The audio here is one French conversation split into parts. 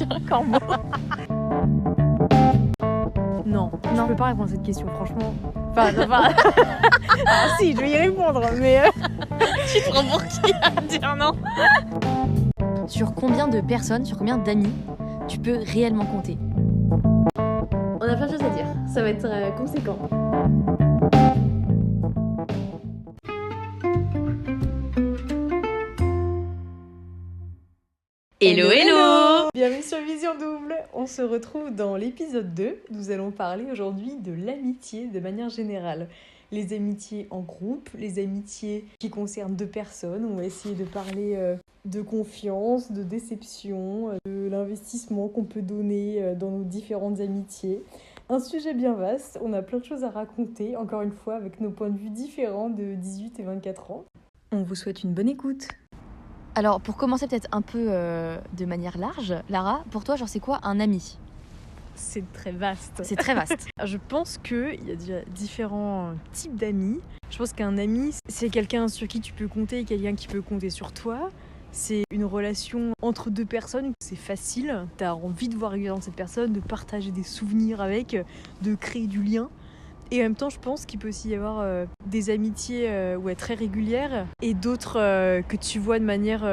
suis un corbeau. Non, je peux pas répondre à cette question, franchement. Enfin, ah si, je vais y répondre, mais... Tu te prends pour qui à dire non? Sur combien de personnes, sur combien d'amis tu peux réellement compter? On a plein de choses à dire, ça va être conséquent. Hello, hello! Bienvenue sur Vision Double. On se retrouve dans l'épisode 2. Nous allons parler aujourd'hui de l'amitié de manière générale. Les amitiés en groupe, les amitiés qui concernent deux personnes. On va essayer de parler de confiance, de déception, de l'investissement qu'on peut donner dans nos différentes amitiés. Un sujet bien vaste, on a plein de choses à raconter, encore une fois, avec nos points de vue différents de 18 et 24 ans. On vous souhaite une bonne écoute. Alors, pour commencer peut-être un peu de manière large, Lara, pour toi, genre c'est quoi un ami? C'est très vaste. C'est très vaste. Je pense qu'il y a différents types d'amis. Je pense qu'un ami, c'est quelqu'un sur qui tu peux compter, quelqu'un qui peut compter sur toi. C'est une relation entre deux personnes, c'est facile. Tu as envie de voir régulièrement cette personne, de partager des souvenirs avec, de créer du lien. Et en même temps, je pense qu'il peut aussi y avoir des amitiés très régulières et d'autres que tu vois de manière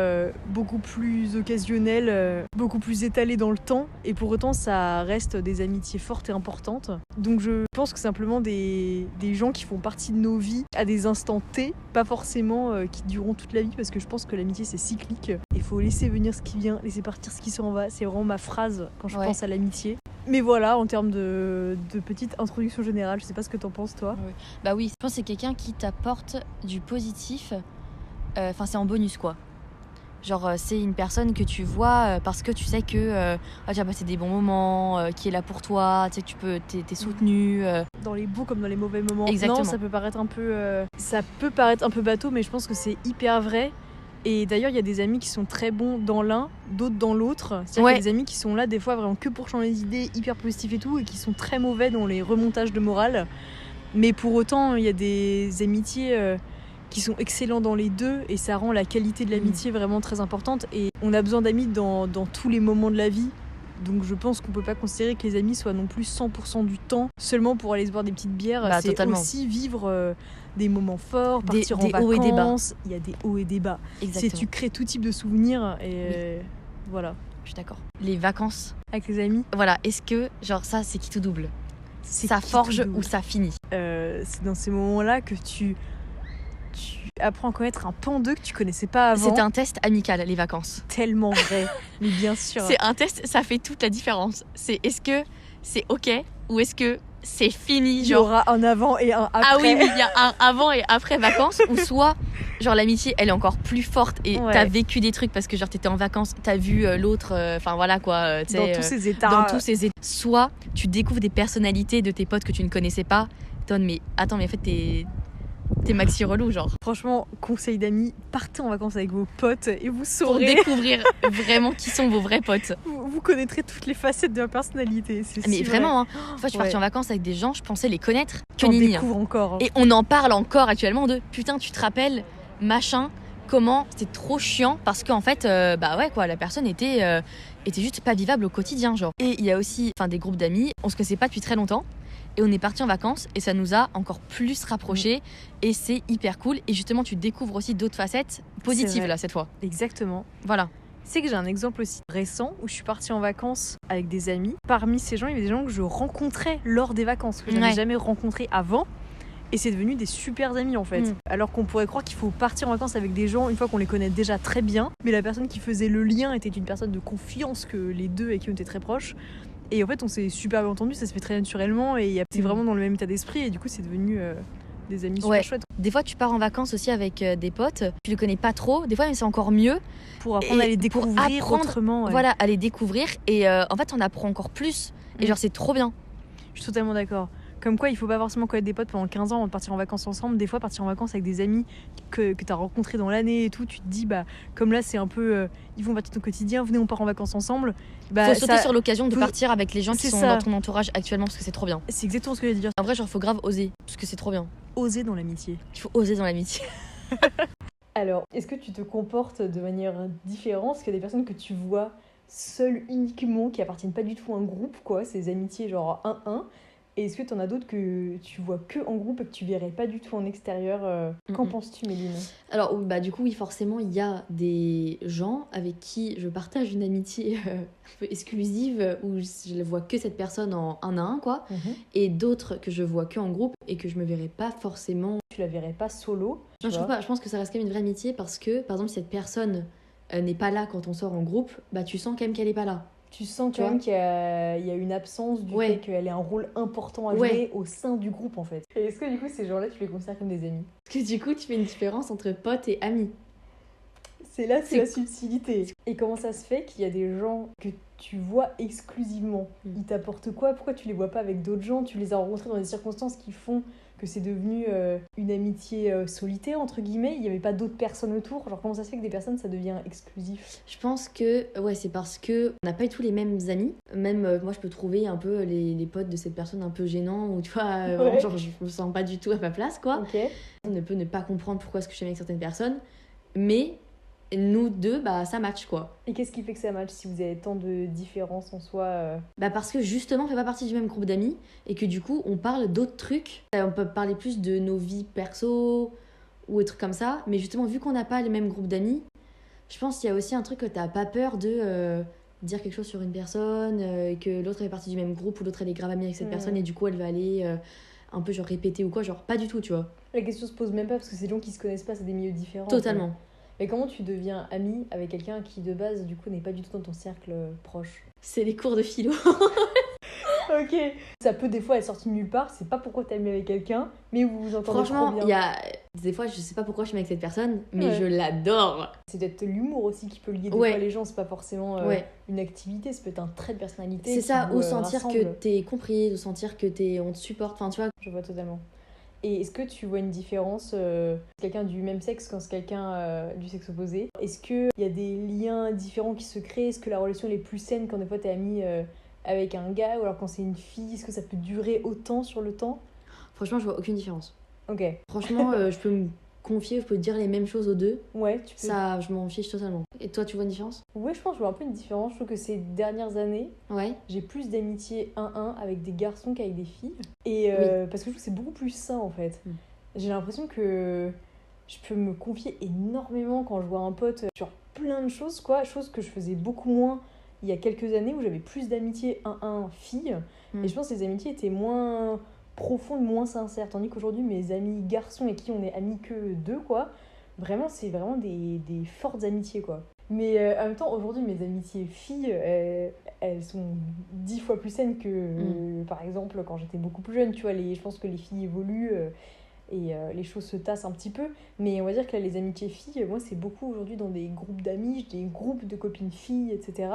beaucoup plus occasionnelle, beaucoup plus étalée dans le temps. Et pour autant, ça reste des amitiés fortes et importantes. Donc je pense que simplement des gens qui font partie de nos vies à des instants T, pas forcément qui dureront toute la vie, parce que je pense que l'amitié, c'est cyclique. Il faut laisser venir ce qui vient, laisser partir ce qui s'en va. C'est vraiment ma phrase quand je pense à l'amitié. Mais voilà, en termes de petite introduction générale, je sais pas ce que t'en penses toi. Oui. Bah oui, je pense que c'est quelqu'un qui t'apporte du positif. Enfin, c'est en bonus quoi. Genre, c'est une personne que tu vois parce que tu sais que tu vas passer des bons moments, qui est là pour toi, tu sais que t'es soutenu. Dans les beaux comme dans les mauvais moments. Exactement. Non, ça peut paraître un peu bateau, mais je pense que c'est hyper vrai. Et d'ailleurs, il y a des amis qui sont très bons dans l'un, d'autres dans l'autre. C'est-à-dire qu'il y a des amis qui sont là des fois vraiment que pour changer les idées, hyper positifs et tout, et qui sont très mauvais dans les remontages de morale. Mais pour autant, il y a des amitiés qui sont excellents dans les deux, et ça rend la qualité de l'amitié vraiment très importante. Et on a besoin d'amis dans tous les moments de la vie. Donc je pense qu'on peut pas considérer que les amis soient non plus 100% du temps seulement pour aller se boire des petites bières. C'est totalement. Aussi vivre des moments forts, partir en vacances. Hauts et des bas. Il y a des hauts et des bas. Exactement. Tu crées tout type de souvenirs et voilà. Je suis d'accord. Les vacances avec les amis. Voilà, est-ce que genre ça c'est qui tout double? Ça forge ou ça finit? C'est dans ces moments-là que tu apprends à connaître un pan d'eux que tu connaissais pas avant. C'est un test amical, les vacances. Tellement vrai, mais bien sûr. C'est un test, ça fait toute la différence. C'est est-ce que c'est ok ou est-ce que c'est fini? Il y aura un avant et un après. Ah oui, il y a un avant et après vacances. Ou soit, genre l'amitié, elle est encore plus forte et t'as vécu des trucs parce que genre t'étais en vacances, t'as vu l'autre, enfin voilà quoi. Dans tous ses états. Dans tous ses états. Soit tu découvres des personnalités de tes potes que tu ne connaissais pas. Mais attends, mais en fait t'es maxi relou genre. Franchement, conseil d'amis, partez en vacances avec vos potes et vous saurez. Pour découvrir vraiment qui sont vos vrais potes. Vous connaîtrez toutes les facettes de leur personnalité. Mais vraiment, une fois je suis partie en vacances avec des gens, je pensais les connaître. On découvre encore. Et on en parle encore actuellement de putain, tu te rappelles, machin, comment c'était trop chiant parce qu'en fait, la personne était juste pas vivable au quotidien genre. Et il y a aussi des groupes d'amis, on se connaissait pas depuis très longtemps. Et on est parti en vacances et ça nous a encore plus rapprochés et c'est hyper cool. Et justement, tu découvres aussi d'autres facettes positives là cette fois. Exactement. Voilà. C'est que j'ai un exemple aussi récent où je suis partie en vacances avec des amis. Parmi ces gens, il y avait des gens que je rencontrais lors des vacances, que je n'avais jamais rencontrés avant. Et c'est devenu des super amis en fait. Alors qu'on pourrait croire qu'il faut partir en vacances avec des gens une fois qu'on les connaît déjà très bien. Mais la personne qui faisait le lien était une personne de confiance que les deux et qui ont été très proches. Et en fait, on s'est super bien entendu, ça se fait très naturellement et c'est vraiment dans le même état d'esprit et du coup, c'est devenu des amis super chouettes. Des fois, tu pars en vacances aussi avec des potes, tu les connais pas trop, des fois, mais c'est encore mieux. Pour apprendre à les découvrir autrement. Voilà, à les découvrir et en fait, on apprend encore plus et genre, c'est trop bien. Je suis totalement d'accord. Comme quoi, il faut pas forcément connaître des potes pendant 15 ans avant de partir en vacances ensemble. Des fois, partir en vacances avec des amis que tu as rencontrés dans l'année et tout, tu te dis, comme là, c'est un peu. Ils font partie de ton quotidien, venez, on part en vacances ensemble. Faut sauter sur l'occasion de partir avec les gens qui sont dans ton entourage actuellement parce que c'est trop bien. C'est exactement ce que je veux dire. En vrai, genre, faut grave oser parce que c'est trop bien. Oser dans l'amitié. Il faut oser dans l'amitié. Alors, est-ce que tu te comportes de manière différente? Est-ce qu'il y a des personnes que tu vois seules uniquement, qui appartiennent pas du tout à un groupe, quoi, c'est des amitiés genre 1-1. Et est-ce que t'en as d'autres que tu vois que en groupe et que tu verrais pas du tout en extérieur Qu'en penses-tu, Méline? Alors, bah, du coup, oui, forcément, il y a des gens avec qui je partage une amitié un peu exclusive où je ne vois que cette personne en 1 à 1, quoi. Et d'autres que je vois que en groupe et que je me verrais pas forcément. Tu la verrais pas solo? Non, je trouve pas. Je pense que ça reste quand même une vraie amitié parce que, par exemple, si cette personne n'est pas là quand on sort en groupe, bah, tu sens quand même qu'elle est pas là. Tu sens quand même qu'il y a une absence du fait qu'elle ait un rôle important à jouer au sein du groupe, en fait. Et est-ce que du coup, ces gens-là, tu les considères comme des amis? Parce que du coup, tu fais une différence entre potes et amis. C'est la subtilité. Et comment ça se fait qu'il y a des gens que tu vois exclusivement? Ils t'apportent quoi? Pourquoi tu les vois pas avec d'autres gens? Tu les as rencontrés dans des circonstances qui font que c'est devenu une amitié solitaire, entre guillemets? Il n'y avait pas d'autres personnes autour? Genre, comment ça se fait que des personnes, ça devient exclusif? Je pense que c'est parce que on n'a pas du tout les mêmes amis. Même moi, je peux trouver un peu les potes de cette personne un peu gênants, ou tu vois, vraiment, genre, je me sens pas du tout à ma place, quoi. On ne peut ne pas comprendre pourquoi est-ce que je suis avec certaines personnes, mais nous deux, bah, ça match, quoi. Et qu'est-ce qui fait que ça match si vous avez tant de différences en soi Bah, parce que justement, on fait pas partie du même groupe d'amis et que du coup, on parle d'autres trucs. On peut parler plus de nos vies perso ou des trucs comme ça, mais justement, vu qu'on n'a pas les mêmes groupes d'amis, je pense qu'il y a aussi un truc que t'as pas peur de dire quelque chose sur une personne, que l'autre fait partie du même groupe ou l'autre elle est grave amie avec cette personne et du coup, elle va aller un peu genre répéter ou quoi, genre pas du tout, tu vois. La question se pose même pas parce que c'est des gens qui se connaissent pas, c'est des milieux différents. Totalement. Mais comment tu deviens amie avec quelqu'un qui de base du coup n'est pas du tout dans ton cercle proche? C'est les cours de philo. Ok. Ça peut des fois être sorti de nulle part, c'est pas pourquoi t'es amie avec quelqu'un, mais vous vous entendez trop bien. Franchement, il y a des fois, je sais pas pourquoi je suis amie avec cette personne, mais je l'adore. C'est peut-être l'humour aussi qui peut lier des fois les gens, c'est pas forcément une activité, ça peut être un trait de personnalité. C'est ça, ou sentir que t'es compris, ou sentir que on te supporte, enfin tu vois. Je vois totalement. Et est-ce que tu vois une différence quelqu'un du même sexe quand c'est quelqu'un du sexe opposé? Est-ce qu'il y a des liens différents qui se créent? Est-ce que la relation elle est plus saine quand des fois t'es amie avec un gars ou alors quand c'est une fille? Est-ce que ça peut durer autant sur le temps? Franchement, je vois aucune différence. Ok. Franchement, je peux me confier, je peux dire les mêmes choses aux deux. Ouais, tu peux. Ça, je m'en fiche totalement. Et toi, tu vois une différence? Ouais, je pense que je vois un peu une différence. Je trouve que ces dernières années, j'ai plus d'amitié 1-1 avec des garçons qu'avec des filles. Et parce que je trouve que c'est beaucoup plus sain en fait. J'ai l'impression que je peux me confier énormément quand je vois un pote sur plein de choses, quoi. Chose que je faisais beaucoup moins il y a quelques années où j'avais plus d'amitié 1-1 filles. Et je pense que les amitiés étaient moins profondes, moins sincères. Tandis qu'aujourd'hui, mes amis garçons et qui on est amis que deux, quoi, vraiment, c'est vraiment des fortes amitiés, quoi. Mais en même temps, aujourd'hui, mes amitiés filles, elles sont 10 fois plus saines que, par exemple, quand j'étais beaucoup plus jeune. Tu vois, je pense que les filles évoluent et les choses se tassent un petit peu. Mais on va dire que là, les amitiés filles, moi, c'est beaucoup aujourd'hui dans des groupes d'amis, j'ai des groupes de copines filles, etc.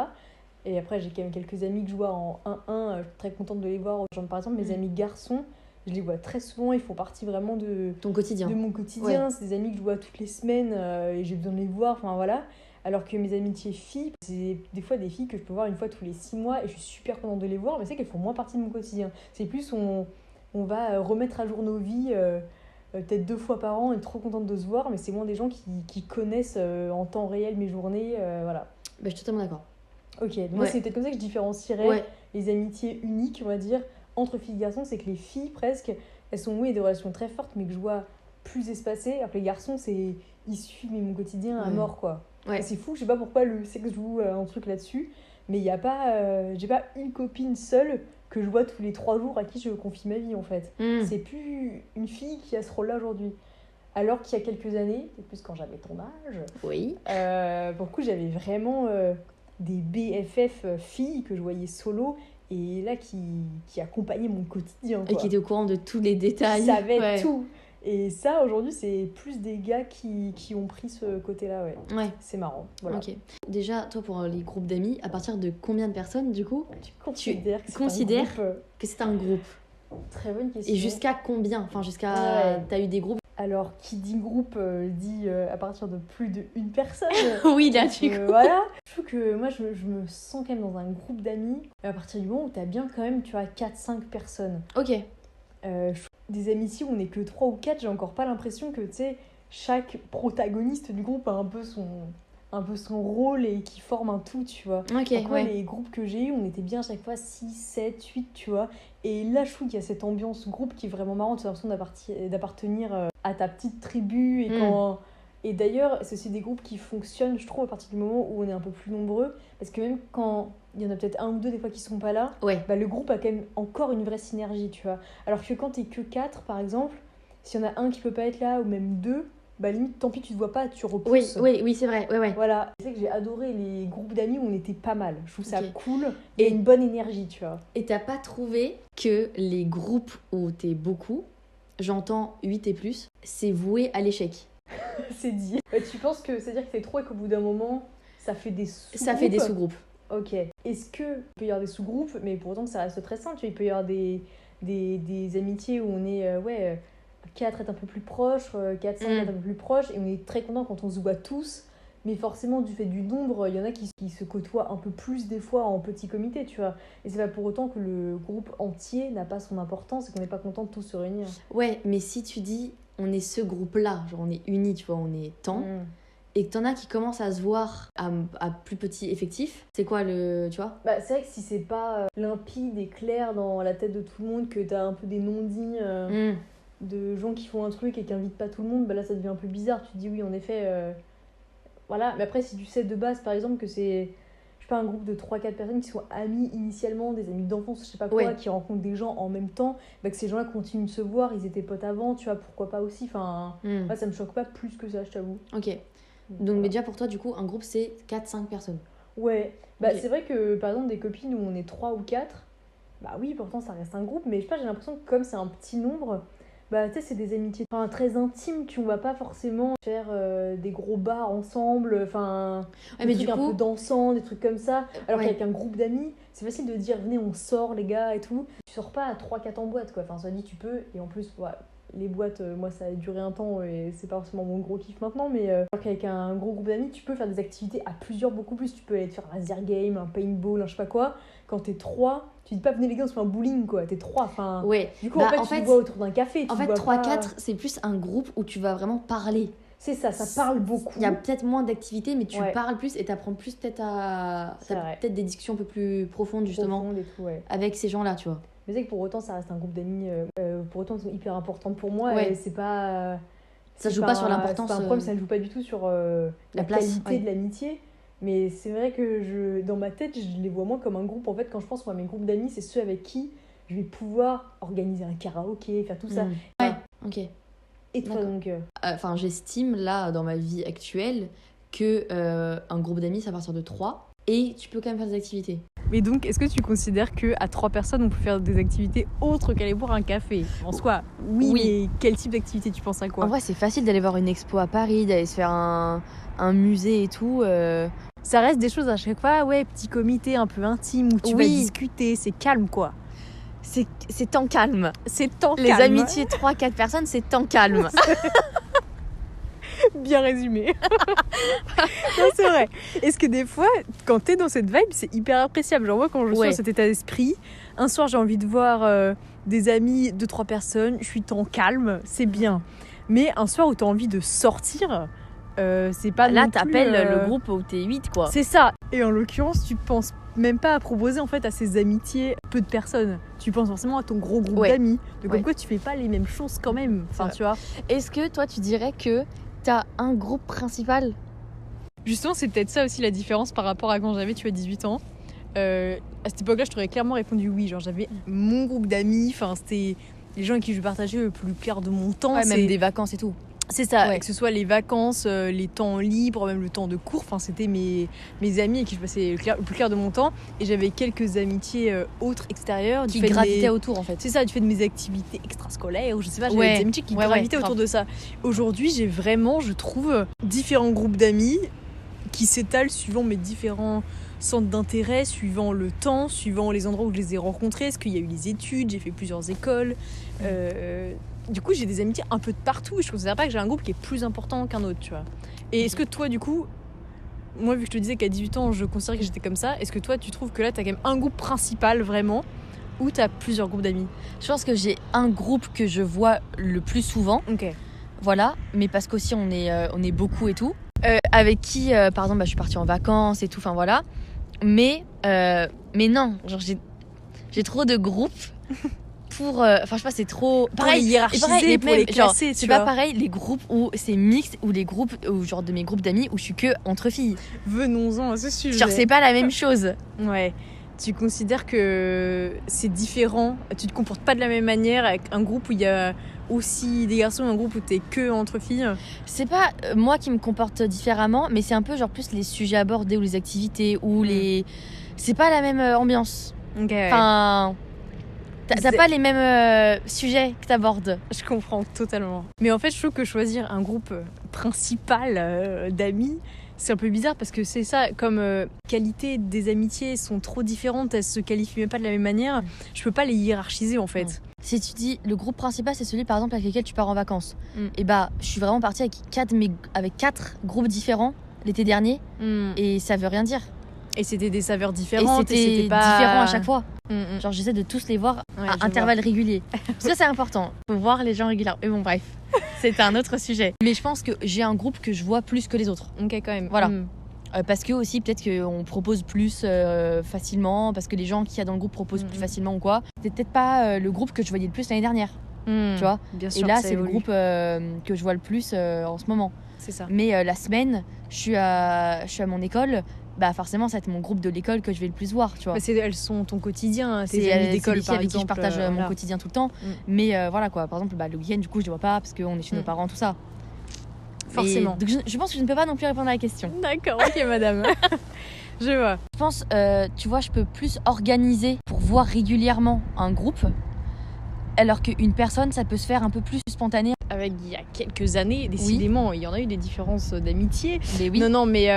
Et après, j'ai quand même quelques amis que je vois en 1-1, je suis très contente de les voir. Genre, par exemple, mes amis garçons, je les vois très souvent, ils font partie vraiment de ton quotidien. De mon quotidien, c'est des amis que je vois toutes les semaines et j'ai besoin de les voir, enfin voilà. Alors que mes amitiés filles, c'est des fois des filles que je peux voir une fois tous les 6 mois et je suis super contente de les voir, mais c'est qu'elles font moins partie de mon quotidien. C'est plus on va remettre à jour nos vies peut-être 2 fois par an et trop contente de se voir, mais c'est moins des gens qui connaissent en temps réel mes journées, voilà. Bah, je suis totalement d'accord. Ok, donc moi c'est peut-être comme ça que je différencierais les amitiés uniques, on va dire, entre filles et garçons, c'est que les filles presque, elles sont des relations très fortes, mais que je vois plus espacées, alors que les garçons, ils suivent mon quotidien à mort, quoi. Et c'est fou, je sais pas pourquoi le sexe joue un truc là-dessus, mais il y a pas, j'ai pas une copine seule que je vois tous les 3 jours à qui je confie ma vie, en fait. C'est plus une fille qui a ce rôle-là aujourd'hui. Alors qu'il y a quelques années, et plus quand j'avais ton âge, pour le coup, j'avais vraiment des BFF filles que je voyais solo et là qui accompagnaient mon quotidien, quoi. Et qui étaient au courant de tous les détails. Qui savaient tout. Et ça, aujourd'hui, c'est plus des gars qui ont pris ce côté-là, C'est marrant, voilà. Ok. Déjà, toi, pour les groupes d'amis, à partir de combien de personnes, du coup, tu considères que c'est un groupe? Très bonne question. Et jusqu'à combien? Enfin, jusqu'à... T'as eu des groupes? Alors, qui dit groupe dit à partir de plus d'une personne. Oui, là, du coup. Voilà. Je trouve que moi, je me sens quand même dans un groupe d'amis à partir du moment où t'as bien quand même, tu vois, 4-5 personnes. Ok. Des amitiés où on n'est que 3 ou 4, j'ai encore pas l'impression que, tu sais, chaque protagoniste du groupe a un peu un peu son rôle et qui forme un tout, tu vois. Ok, Donc, ouais. les groupes que j'ai eu, on était bien à chaque fois 6, 7, 8, tu vois. Et là, je trouve qu'il y a cette ambiance groupe qui est vraiment marrante. Tu as l'impression d'appartenir à ta petite tribu. Et d'ailleurs, c'est aussi des groupes qui fonctionnent, je trouve, à partir du moment où on est un peu plus nombreux. Parce que même quand il y en a peut-être un ou deux des fois qui sont pas là, Ouais. bah, le groupe a quand même encore une vraie synergie, tu vois. Alors que quand t'es que 4, par exemple, s'il y en a un qui peut pas être là, ou même deux, bah limite, tant pis, tu te vois pas, tu repousses. Oui, c'est vrai. Ouais. Voilà. C'est que j'ai adoré les groupes d'amis où on était pas mal. Je trouve ça Ok. cool et une bonne énergie, tu vois. Et t'as pas trouvé que les groupes où t'es beaucoup, j'entends 8 et plus, c'est voué à l'échec? C'est dit. Tu penses que c'est-à-dire que c'est trop et qu'au bout d'un moment, ça fait des sous-groupes? Ça fait des sous-groupes. Ok. Est-ce que il peut y avoir des sous-groupes, mais pour autant que ça reste très simple, tu vois, il peut y avoir des amitiés où on est 4 être un peu plus proches, 4, 5 être un peu plus proches, et on est très content quand on se voit tous, mais forcément du fait du nombre, il y en a qui se côtoient un peu plus des fois en petit comité, tu vois. Et c'est pas pour autant que le groupe entier n'a pas son importance et qu'on n'est pas content de tous se réunir. Ouais, mais si tu dis on est ce groupe-là, genre on est unis, tu vois, on est tant, et que t'en as qui commencent à se voir à plus petit effectif, c'est quoi le. Tu vois? Bah, c'est vrai que si c'est pas limpide et clair dans la tête de tout le monde, que t'as un peu des non-dits de gens qui font un truc et qui invitent pas tout le monde, bah là ça devient un peu bizarre. Tu te dis oui, en effet. Voilà, mais après, si tu sais de base, par exemple, que c'est, je sais pas, un groupe de 3-4 personnes qui sont amis initialement, des amis d'enfance, je sais pas quoi, qui rencontrent des gens en même temps, bah que ces gens-là continuent de se voir, ils étaient potes avant, tu vois, pourquoi pas aussi. Enfin, ouais, ça me choque pas plus que ça, je t'avoue. Ok. Donc, mais déjà pour toi, du coup, un groupe c'est 4-5 personnes. Ouais, bah c'est vrai que par exemple, des copines où on est 3 ou 4, bah oui, pourtant ça reste un groupe, mais je sais pas, j'ai l'impression que comme c'est un petit nombre, bah tu sais, c'est des amitiés très intimes, on va pas forcément faire des gros bars ensemble, enfin des trucs un peu dansants, des trucs comme ça. Alors qu'avec un groupe d'amis, c'est facile de dire venez on sort les gars et tout. Tu sors pas à 3-4 en boîte quoi, enfin ça dit tu peux, et en plus les boîtes, moi ça a duré un temps et c'est pas forcément mon gros kiff maintenant, mais alors qu'avec un gros groupe d'amis, tu peux faire des activités à plusieurs beaucoup plus. Tu peux aller te faire un laser game, un paintball, un je sais pas quoi. Quand t'es 3, tu dis pas venez les gars on se fait un bowling quoi, t'es 3, enfin. Ouais. Du coup en fait tu te vois autour d'un café. En fait 3-4 c'est plus un groupe où tu vas vraiment parler. C'est ça parle beaucoup. Il y a peut-être moins d'activités, mais tu parles plus et t'apprends plus peut-être à. T'as peut-être des discussions un peu plus profondes justement et tout, avec ces gens-là, tu vois. Mais c'est que pour autant ça reste un groupe d'amis, pour autant ils sont hyper importants pour moi et c'est pas. Ça joue pas sur l'importance. C'est un problème, ça ne joue pas du tout sur la qualité de l'amitié. Mais c'est vrai que dans ma tête, je les vois moins comme un groupe. En fait, quand je pense à mes groupes d'amis, c'est ceux avec qui je vais pouvoir organiser un karaoké, faire tout ça. Ouais, ok. Et toi donc Enfin, j'estime là, dans ma vie actuelle, que un groupe d'amis, c'est à partir de 3. Et tu peux quand même faire des activités. Mais donc, est-ce que tu considères qu'à 3 personnes, on peut faire des activités autres qu'aller boire un café? En soi, oui, mais quel type d'activité? Tu penses à quoi? En vrai, c'est facile d'aller voir une expo à Paris, d'aller se faire un musée et tout. Ça reste des choses à chaque fois, petit comité un peu intime où tu vas discuter, c'est calme quoi. C'est temps calme. C'est temps calme. Les amitiés 3-4 personnes, c'est temps calme. Bien résumé. Non, c'est vrai. Est-ce que des fois, quand t'es dans cette vibe, c'est hyper appréciable. Genre moi, quand je suis dans cet état d'esprit, un soir, j'ai envie de voir des amis, 2-3 personnes, je suis temps calme, c'est bien. Mais un soir où t'as envie de sortir, c'est pas là, non plus... t'appelles le groupe où t'es 8, quoi. C'est ça. Et en l'occurrence, tu penses même pas à proposer en fait à ces amitiés peu de personnes. Tu penses forcément à ton gros groupe d'amis. Donc comme quoi, tu fais pas les mêmes choses quand même. Enfin, tu vois. Est-ce que toi, tu dirais que t'as un groupe principal? Justement, c'est peut-être ça aussi la différence par rapport à quand j'avais 18 ans. À cette époque-là, je t'aurais clairement répondu oui. Genre, j'avais mon groupe d'amis. Enfin, c'était les gens avec qui je partageais le plus clair de mon temps. Même des vacances et tout. C'est ça, que ce soit les vacances, les temps libres, même le temps de cours. Enfin, c'était mes amis avec qui je passais le plus clair de mon temps. Et j'avais quelques amitiés autres extérieures. Qui gravitaient autour, en fait. C'est ça, du fait de mes activités extrascolaires. Ou je sais pas, j'avais des amitiés qui gravitaient autour de ça. Aujourd'hui, j'ai vraiment, je trouve, différents groupes d'amis qui s'étalent suivant mes différents centres d'intérêt, suivant le temps, suivant les endroits où je les ai rencontrés. Est-ce qu'il y a eu les études, j'ai fait plusieurs écoles. Du coup, j'ai des amitiés un peu de partout. Je considère pas que j'ai un groupe qui est plus important qu'un autre, tu vois. Et est-ce que toi, du coup, moi, vu que je te disais qu'à 18 ans, je considérais que j'étais comme ça, est-ce que toi, tu trouves que là, t'as quand même un groupe principal, vraiment, ou t'as plusieurs groupes d'amis? Je pense que j'ai un groupe que je vois le plus souvent. Ok. Voilà, mais parce qu'aussi, on est beaucoup et tout. avec qui, par exemple, je suis partie en vacances et tout, enfin voilà. Mais non, genre j'ai trop de groupes pour. Enfin, je sais pas, c'est trop. Pareil, les hiérarchiser, pour les classer, c'est pas pareil les groupes où c'est mixte ou les groupes, ou genre de mes groupes d'amis où je suis que entre filles. Venons-en à ce sujet. Genre, c'est pas la même chose. Ouais. Tu considères que c'est différent, tu te comportes pas de la même manière avec un groupe où il y a aussi des garçons et un groupe où t'es que entre filles? C'est pas moi qui me comporte différemment, mais c'est un peu genre plus les sujets abordés ou les activités ou les. C'est pas la même ambiance. Ok, ouais. Enfin. T'as pas les mêmes sujets que t'abordes. Je comprends totalement. Mais en fait, je trouve que choisir un groupe principal d'amis, c'est un peu bizarre parce que c'est ça, comme qualité des amitiés sont trop différentes, elles se qualifient même pas de la même manière, je peux pas les hiérarchiser en fait. Si tu dis le groupe principal, c'est celui par exemple avec lequel tu pars en vacances, et bah je suis vraiment partie avec quatre groupes différents l'été dernier, et ça veut rien dire. Et c'était des saveurs différentes. Et c'était pas différent à chaque fois. Mm. Genre j'essaie de tous les voir Ouais, à intervalles réguliers. Parce que c'est important. Faut voir les gens régulièrement. Mais bon bref, c'est un autre sujet. Mais je pense que j'ai un groupe que je vois plus que les autres. Ok, quand même. Voilà. Parce que aussi peut-être qu'on propose plus facilement, parce que les gens qu'il y a dans le groupe proposent plus facilement ou quoi. C'était peut-être pas le groupe que je voyais le plus l'année dernière. Tu vois. Bien sûr. Et là ça c'est évolue. le groupe que je vois le plus en ce moment. C'est ça. Mais la semaine, je suis à mon école. Bah forcément ça va être mon groupe de l'école que je vais le plus voir, tu vois. Bah, elles sont ton quotidien, tes C'est amis les d'école filles par avec exemple. qui je partage mon voilà. quotidien tout le temps. Mais voilà quoi, par exemple le week-end du coup je les vois pas parce qu'on est chez nos parents, tout ça. Forcément. Donc je pense que je ne peux pas non plus répondre à la question. D'accord, ok madame. Je vois. Je pense, tu vois, je peux plus organiser pour voir régulièrement un groupe, alors qu'une personne, ça peut se faire un peu plus spontané. Avec il y a quelques années, décidément, il y en a eu des différences d'amitié. Mais oui. Non, mais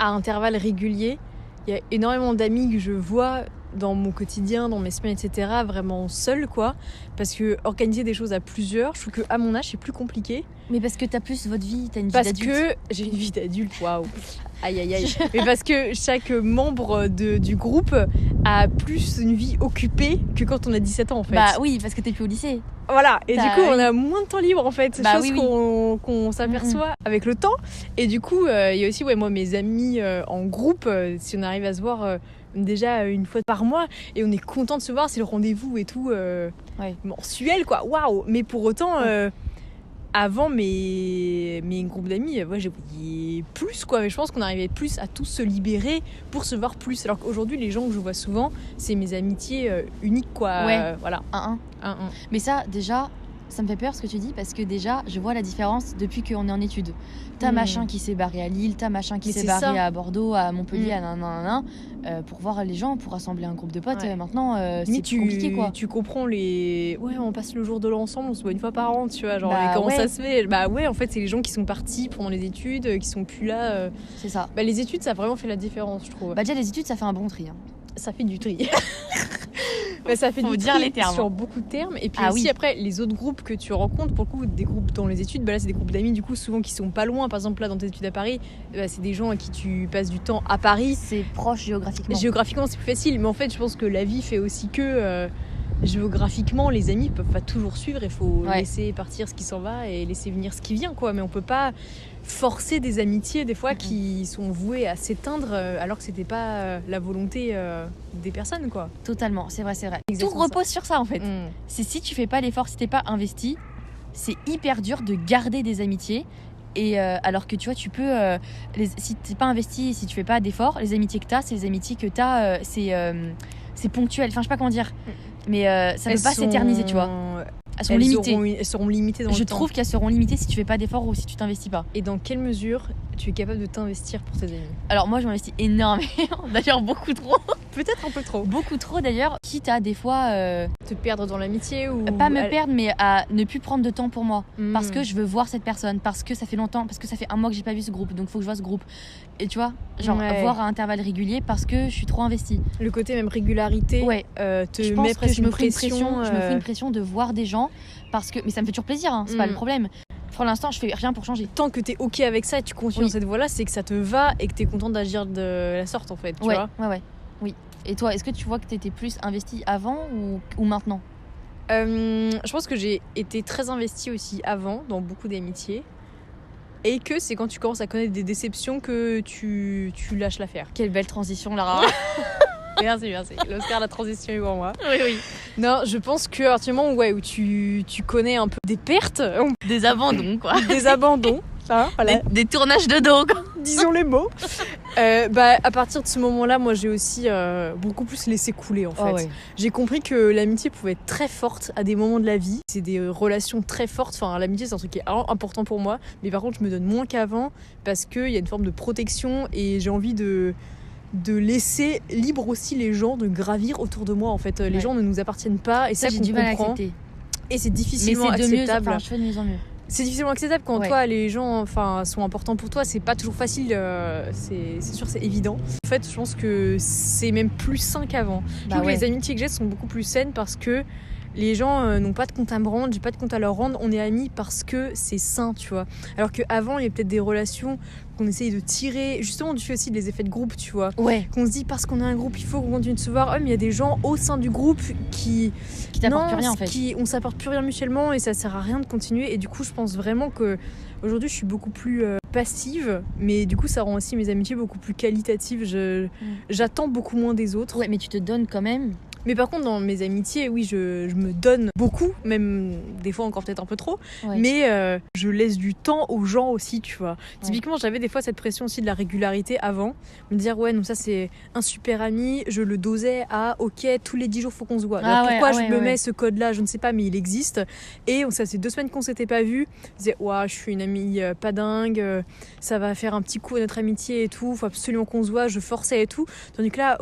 à intervalles réguliers, il y a énormément d'amis que je vois dans mon quotidien, dans mes semaines, etc., vraiment seule, quoi. Parce que organiser des choses à plusieurs, je trouve qu'à mon âge, c'est plus compliqué. Mais parce que t'as plus votre vie, t'as une vie Parce d'adulte. que j'ai une vie d'adulte, waouh. Aïe, aïe, aïe. Mais parce que chaque membre du groupe a plus une vie occupée que quand on a 17 ans, en fait. Bah oui, parce que t'es plus au lycée. Voilà, et du Bah coup, oui. on a moins de temps libre, en fait. Bah chose oui, qu'on s'aperçoit avec le temps. Et du coup, il y a aussi, moi, mes amis en groupe, si on arrive à se voir déjà une fois par mois, et on est content de se voir, c'est le rendez-vous et tout, mensuel, quoi. Waouh. Mais pour autant... avant mes groupes d'amis, j'ai voyé plus, quoi. Mais je pense qu'on arrivait plus à tous se libérer pour se voir plus. Alors qu'aujourd'hui, les gens que je vois souvent, c'est mes amitiés uniques, quoi. Ouais. Voilà. 1-1. Mais ça, déjà, ça me fait peur ce que tu dis, parce que déjà, je vois la différence depuis qu'on est en études. T'as machin qui s'est barré à Lille, t'as machin qui Mais s'est c'est barré ça. à Bordeaux, à Montpellier, à nanana. Pour voir les gens, pour rassembler un groupe de potes, Ouais. maintenant, c'est Limite, plus compliqué, quoi. Tu comprends les... Ouais, on passe le jour de l'an ensemble, on se voit une fois par an, tu vois. Genre, Bah mais comment ouais. ça se fait? Bah ouais, en fait, c'est les gens qui sont partis pendant les études, qui sont plus là. C'est ça. Bah, les études, ça a vraiment fait la différence, je trouve. Bah déjà, les études, ça fait un bon tri. Hein. Ça fait du tri. Bah, ça fait Faut du dire tri les termes. sur beaucoup de termes. Et puis Ah aussi, oui. après, les autres groupes que tu rencontres, pour le coup, des groupes dans les études, bah là, c'est des groupes d'amis, du coup, souvent qui sont pas loin. Par exemple, là, dans tes études à Paris, bah, c'est des gens à qui tu passes du temps à Paris. C'est proche géographiquement. Géographiquement, c'est plus facile. Mais en fait, je pense que la vie fait aussi que géographiquement, les amis peuvent pas toujours suivre. Il faut laisser partir ce qui s'en va et laisser venir ce qui vient, quoi. Mais on peut pas forcer des amitiés, des fois, qui sont vouées à s'éteindre alors que c'était pas la volonté des personnes, quoi. Totalement, c'est vrai, c'est vrai. Exactement Tout repose sur ça, en fait. Mm. C'est si tu fais pas l'effort, si t'es pas investi, c'est hyper dur de garder des amitiés. Et alors que tu vois, tu peux, si t'es pas investi, si tu fais pas d'efforts, les amitiés que t'as, c'est les amitiés que t'as, c'est ponctuel. Enfin, je sais pas comment dire, mais ça peut pas s'éterniser, tu vois. Elles sont limitées. Elles seront limitées dans le temps. Je trouve qu'elles seront limitées si tu fais pas d'efforts ou si tu t'investis pas. Et dans quelle mesure tu es capable de t'investir pour tes amis? Alors moi, je m'investis énormément, d'ailleurs beaucoup trop. Peut-être un peu trop. Beaucoup trop d'ailleurs, quitte à des fois Te perdre dans l'amitié ou... pas me perdre, mais à ne plus prendre de temps pour moi. Mm. Parce que je veux voir cette personne, parce que ça fait longtemps, parce que ça fait un mois que j'ai pas vu ce groupe, donc faut que je vois ce groupe. Et tu vois, genre voir à intervalles réguliers parce que je suis trop investie. Le côté même régularité te Je met pense que presque je me une fais une pression. pression, je me fais une pression de voir des gens, parce que, mais ça me fait toujours plaisir, hein, c'est pas le problème. Pour l'instant, je fais rien pour changer. Tant que t'es ok avec ça et tu continues dans cette voie-là, c'est que ça te va et que t'es content d'agir de la sorte, en fait, tu vois. Oui. Et toi, est-ce que tu vois que t'étais plus investie avant ou maintenant? Je pense que j'ai été très investie aussi avant dans beaucoup d'amitiés. et que c'est quand tu commences à connaître des déceptions que tu lâches l'affaire. Quelle belle transition, Lara. Merci. L'Oscar de la transition est pour moi. Oui. Non, je pense que à partir du moment où tu connais un peu des pertes, Des abandons, quoi. des abandons, voilà. Des tournages de dos, quoi. Disons les mots. À partir de ce moment-là, moi j'ai aussi beaucoup plus laissé couler en fait. Oh, ouais. J'ai compris que l'amitié pouvait être très forte à des moments de la vie. C'est des relations très fortes. Enfin, l'amitié c'est un truc qui est important pour moi. Mais par contre, je me donne moins qu'avant parce qu'il y a une forme de protection et j'ai envie de laisser libre aussi les gens de gravir autour de moi en fait. Les gens ne nous appartiennent pas et ça j'ai qu'on du mal à comprend. accepter. Et c'est difficilement Mais c'est de mieux, acceptable. enfin, je fais de mieux en mieux. C'est difficilement acceptable quand Ouais. toi les gens sont importants pour toi, c'est pas toujours facile, c'est sûr, c'est évident. En fait, je pense que c'est même plus sain qu'avant. Je trouve que les amitiés que j'ai sont beaucoup plus saines parce que les gens n'ont pas de compte à me rendre, j'ai pas de compte à leur rendre, on est amis parce que c'est sain, tu vois. Alors qu'avant, il y a peut-être des relations qu'on essayait de tirer, justement du fait aussi des effets de groupe, tu vois. Ouais. Qu'on se dit parce qu'on a un groupe, il faut qu'on continue de se voir. Mais il y a des gens au sein du groupe qui t'apportent plus rien en fait. On s'apporte plus rien mutuellement et ça sert à rien de continuer. Et du coup, je pense vraiment que aujourd'hui, je suis beaucoup plus passive, mais du coup, ça rend aussi mes amitiés beaucoup plus qualitatives. J'attends beaucoup moins des autres. Ouais, mais tu te donnes quand même. Mais par contre, dans mes amitiés, oui, je me donne beaucoup, même des fois encore peut-être un peu trop. Ouais. Mais je laisse du temps aux gens aussi, tu vois. Typiquement, j'avais des fois cette pression aussi de la régularité avant. Me dire, ouais, non, ça c'est un super ami. Je le dosais à, ok, tous les 10 jours, faut qu'on se voit. Alors, pourquoi je me mets ce code-là, je ne sais pas, mais il existe. Et ça fait 2 semaines qu'on s'était pas vus. Je disais, ouais, je suis une amie pas dingue. Ça va faire un petit coup à notre amitié et tout. Faut absolument qu'on se voit. Je forçais et tout. Tandis que là,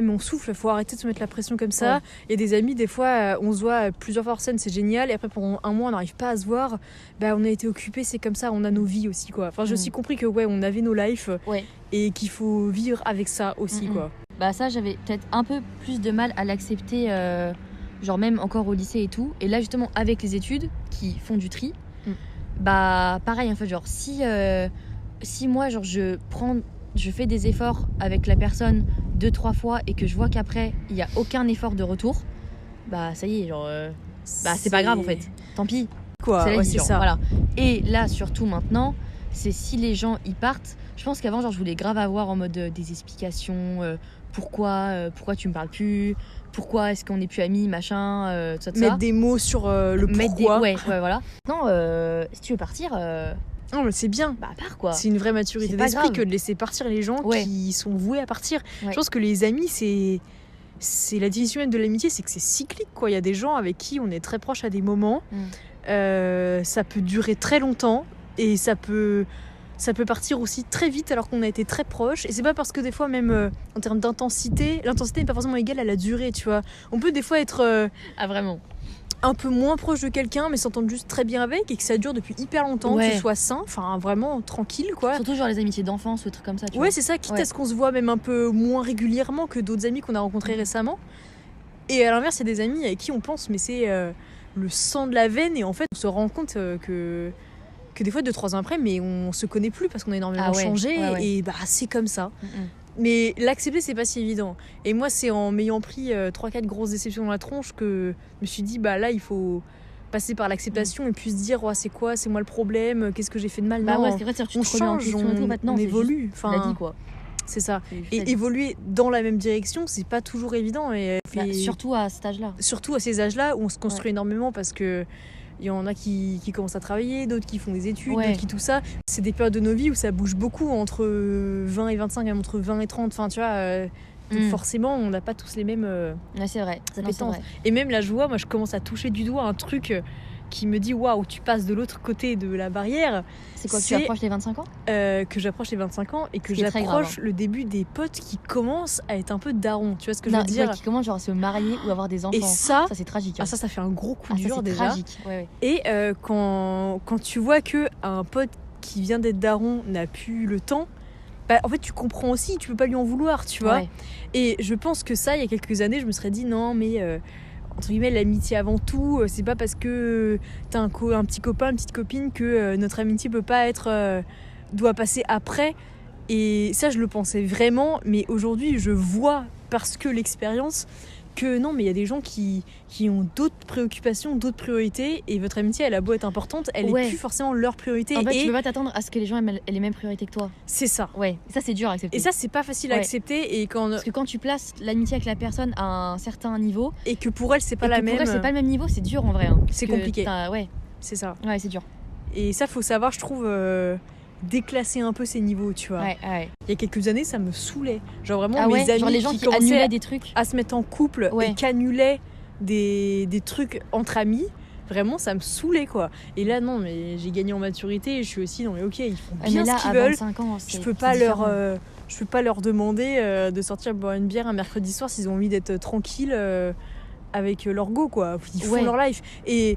mais on souffle, faut arrêter de se mettre la pression comme ça. Ouais. Il y a des amis, des fois, on se voit plusieurs fois par semaine, c'est génial. Et après, pendant un mois, on n'arrive pas à se voir. On a été occupés, c'est comme ça, on a nos vies aussi, quoi. Enfin, j'ai aussi compris que, on avait nos lives et qu'il faut vivre avec ça aussi, quoi. Bah, ça, j'avais peut-être un peu plus de mal à l'accepter, genre même encore au lycée et tout. Et là, justement, avec les études qui font du tri, bah, pareil, en fait, genre, si moi, genre, je fais des efforts avec la personne 2-3 fois et que je vois qu'après il n'y a aucun effort de retour, bah ça y est, genre c'est pas grave en fait, tant pis, quoi, c'est la vie, c'est genre, ça. Voilà. Et là surtout maintenant, c'est si les gens y partent, je pense qu'avant genre je voulais grave avoir en mode des explications, pourquoi tu me parles plus, pourquoi est-ce qu'on n'est plus amis, machin, tout ça. Mettre des mots sur le pourquoi. Ouais, voilà. Non, si tu veux partir, non, mais c'est bien. Bah, part quoi. C'est une vraie maturité d'esprit que de laisser partir les gens qui sont voués à partir. Je pense que les amis, c'est la définition même de l'amitié, c'est que c'est cyclique, quoi. Il y a des gens avec qui on est très proche à des moments. Ça peut durer très longtemps et ça peut partir aussi très vite alors qu'on a été très proche. Et c'est pas parce que des fois, même en termes d'intensité, l'intensité n'est pas forcément égale à la durée, tu vois. On peut des fois être vraiment un peu moins proche de quelqu'un mais s'entendre juste très bien avec et que ça dure depuis hyper longtemps, que ce soit sain, enfin vraiment tranquille, quoi. Surtout genre les amitiés d'enfance ou des trucs comme ça, tu vois. C'est ça, quitte à ce qu'on se voit même un peu moins régulièrement que d'autres amis qu'on a rencontrés récemment. Et à l'inverse, il y a des amis avec qui on pense mais c'est le sang de la veine et en fait on se rend compte que des fois 2-3 ans après mais on se connaît plus parce qu'on a énormément changé et bah c'est comme ça. Mais l'accepter, c'est pas si évident. Et moi, c'est en m'ayant pris 3-4 grosses déceptions dans la tronche que je me suis dit, bah là, il faut passer par l'acceptation et puis se dire, c'est quoi, c'est moi le problème, qu'est-ce que j'ai fait de mal. Bah ouais, c'est vrai, on change, on évolue. Enfin, la vie, quoi. C'est ça. Et évoluer dans la même direction, c'est pas toujours évident. Et surtout à cet âge-là. Surtout à ces âges-là où on se construit énormément parce que il y en a qui commencent à travailler, d'autres qui font des études, d'autres qui tout ça. C'est des périodes de nos vies où ça bouge beaucoup, entre 20 et 25, même entre 20 et 30. Enfin, tu vois, donc forcément, on n'a pas tous les mêmes c'est vrai. Et même la joie, moi, je commence à toucher du doigt un truc qui me dit waouh, tu passes de l'autre côté de la barrière. C'est quoi, que tu approches les 25 ans Que j'approche les 25 ans et que j'approche le début des potes qui commencent à être un peu darons. Tu vois ce que je veux dire, qui commencent genre à se marier ou avoir des enfants. Et ça c'est tragique. Ça fait un gros coup dur déjà. Tragique. Et quand tu vois que un pote qui vient d'être daron n'a plus le temps, bah, en fait tu comprends aussi, tu peux pas lui en vouloir, tu vois. Et je pense que ça, il y a quelques années, je me serais dit non mais entre guillemets, l'amitié avant tout, c'est pas parce que t'as un petit copain, une petite copine que notre amitié peut pas être doit passer après. Et ça, je le pensais vraiment, mais aujourd'hui, je vois, parce que l'expérience, que non, mais il y a des gens qui ont d'autres préoccupations, d'autres priorités, et votre amitié, elle a beau être importante, elle est plus forcément leur priorité. En fait, et tu peux pas t'attendre à ce que les gens aient les mêmes priorités que toi. C'est ça. Ouais, ça c'est dur à accepter. Et ça, c'est pas facile à accepter. Parce que quand tu places l'amitié avec la personne à un certain niveau... Et que pour elle, c'est pas la même... Pour elle, c'est pas le même niveau, c'est dur en vrai. Hein, c'est compliqué. Ouais. C'est ça. Ouais, c'est dur. Et ça, faut savoir, je trouve... déclasser un peu ces niveaux, tu vois. Il y a quelques années, ça me saulait. Genre vraiment mes amis, genre les gens qui annulaient des trucs, à se mettre en couple et qui annulaient des trucs entre amis. Vraiment, ça me saoulait, quoi. Et là, non, mais j'ai gagné en maturité. Et je suis aussi, non mais ok, ils font bien ce qu'ils veulent. 25 ans, je peux pas leur demander de sortir boire une bière un mercredi soir s'ils ont envie d'être tranquilles avec leur go, quoi. Ils font leur life. Et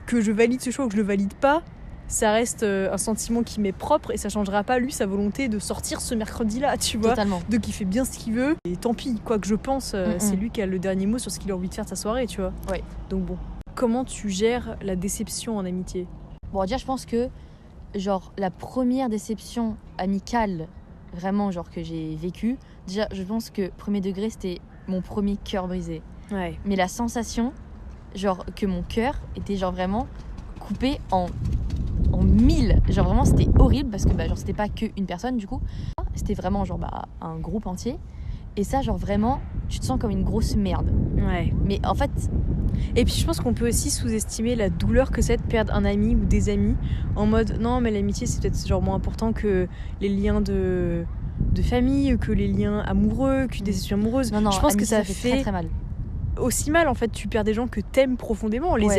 que je valide ce choix ou que je le valide pas, ça reste un sentiment qui m'est propre et ça changera pas lui sa volonté de sortir ce mercredi-là, tu vois. Totalement. De qu'il fait bien ce qu'il veut et tant pis, quoi que je pense, c'est lui qui a le dernier mot sur ce qu'il a envie de faire de sa soirée, tu vois. Ouais. Donc bon, comment tu gères la déception en amitié? Bon, déjà je pense que genre la première déception amicale vraiment genre que j'ai vécue, déjà je pense que premier degré c'était mon premier cœur brisé. Ouais. Mais la sensation genre que mon cœur était genre vraiment coupé en 1000, genre vraiment c'était horrible parce que genre c'était pas qu'une personne du coup, c'était vraiment genre un groupe entier et ça genre vraiment tu te sens comme une grosse merde. Ouais. Mais en fait, et puis je pense qu'on peut aussi sous-estimer la douleur que c'est de perdre un ami ou des amis en mode non mais l'amitié c'est peut-être genre moins important que les liens de famille, que les liens amoureux, que des déceptions amoureuses. Non, je pense que ça fait très très mal. Aussi mal en fait, tu perds des gens que t'aimes profondément. Les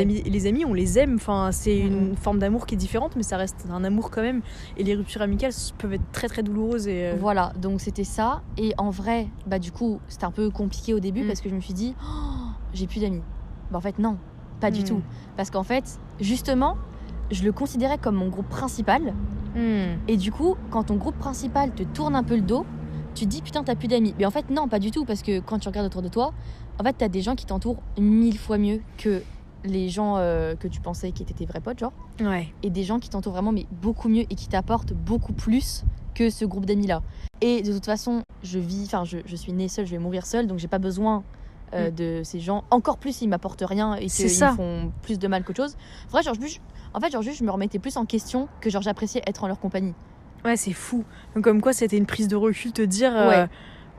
amis on les aime, enfin c'est une forme d'amour qui est différente mais ça reste un amour quand même et les ruptures amicales peuvent être très très douloureuses et voilà, donc c'était ça et en vrai du coup c'était un peu compliqué au début parce que je me suis dit j'ai plus d'amis. En fait non, pas du tout, parce qu'en fait justement je le considérais comme mon groupe principal et du coup quand ton groupe principal te tourne un peu le dos, tu te dis putain t'as plus d'amis. Mais en fait non, pas du tout, parce que quand tu regardes autour de toi, en fait t'as des gens qui t'entourent 1000 fois mieux que les gens que tu pensais qui étaient tes vrais potes genre. Et des gens qui t'entourent vraiment mais beaucoup mieux et qui t'apportent beaucoup plus que ce groupe d'amis là. Et de toute façon je suis née seule, je vais mourir seule, donc j'ai pas besoin de ces gens. Encore plus ils m'apportent rien et qu'ils me font plus de mal qu'autre chose. En fait genre juste je me remettais plus en question que genre j'appréciais être en leur compagnie. Ouais, c'est fou. Donc, comme quoi, c'était une prise de recul, te dire,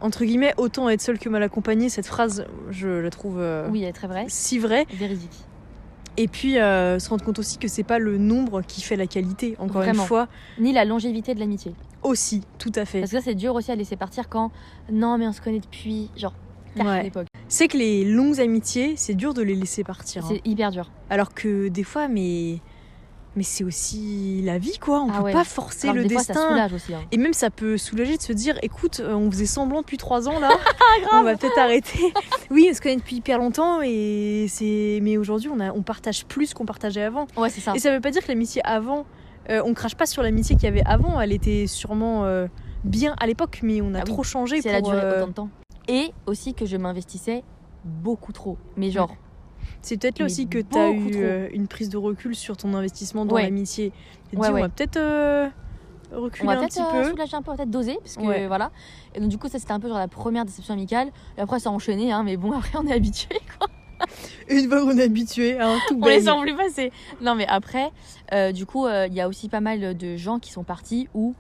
entre guillemets, autant être seul que mal accompagné. Cette phrase, je la trouve oui, elle est très vraie. Si vraie. Véridique. Et puis, se rendre compte aussi que c'est pas le nombre qui fait la qualité, encore une fois. Ni la longévité de l'amitié. Aussi, tout à fait. Parce que ça, c'est dur aussi à laisser partir quand, non, mais on se connaît depuis, genre, à l'époque. C'est que les longues amitiés, c'est dur de les laisser partir. C'est hyper dur. Alors que des fois, mais c'est aussi la vie, quoi. On peut pas forcer le destin. Fois, ça soulage aussi, hein. Et même ça peut soulager de se dire, écoute, on faisait semblant depuis 3 ans là, on va peut-être arrêter. Oui, on se connaît depuis hyper longtemps mais aujourd'hui on partage plus qu'on partageait avant. Ouais, c'est ça. Et ça veut pas dire que l'amitié avant, on crache pas sur l'amitié qu'il y avait avant. Elle était sûrement bien à l'époque, mais on a trop changé elle a duré autant de temps. Et aussi que je m'investissais beaucoup trop. Mais genre. C'est peut-être là aussi que tu as eu une prise de recul sur ton investissement dans l'amitié. Et on va peut-être reculer un petit peu. On va peut-être soulager un peu, peut-être doser. Parce que voilà. Et donc, du coup, ça c'était un peu genre la première déception amicale. Et après, ça a enchaîné. Mais bon, après, on est habitué, quoi. Une fois qu'on est habitué, tout on les sent plus passer. Non, mais après, du coup, il y a aussi pas mal de gens qui sont partis où,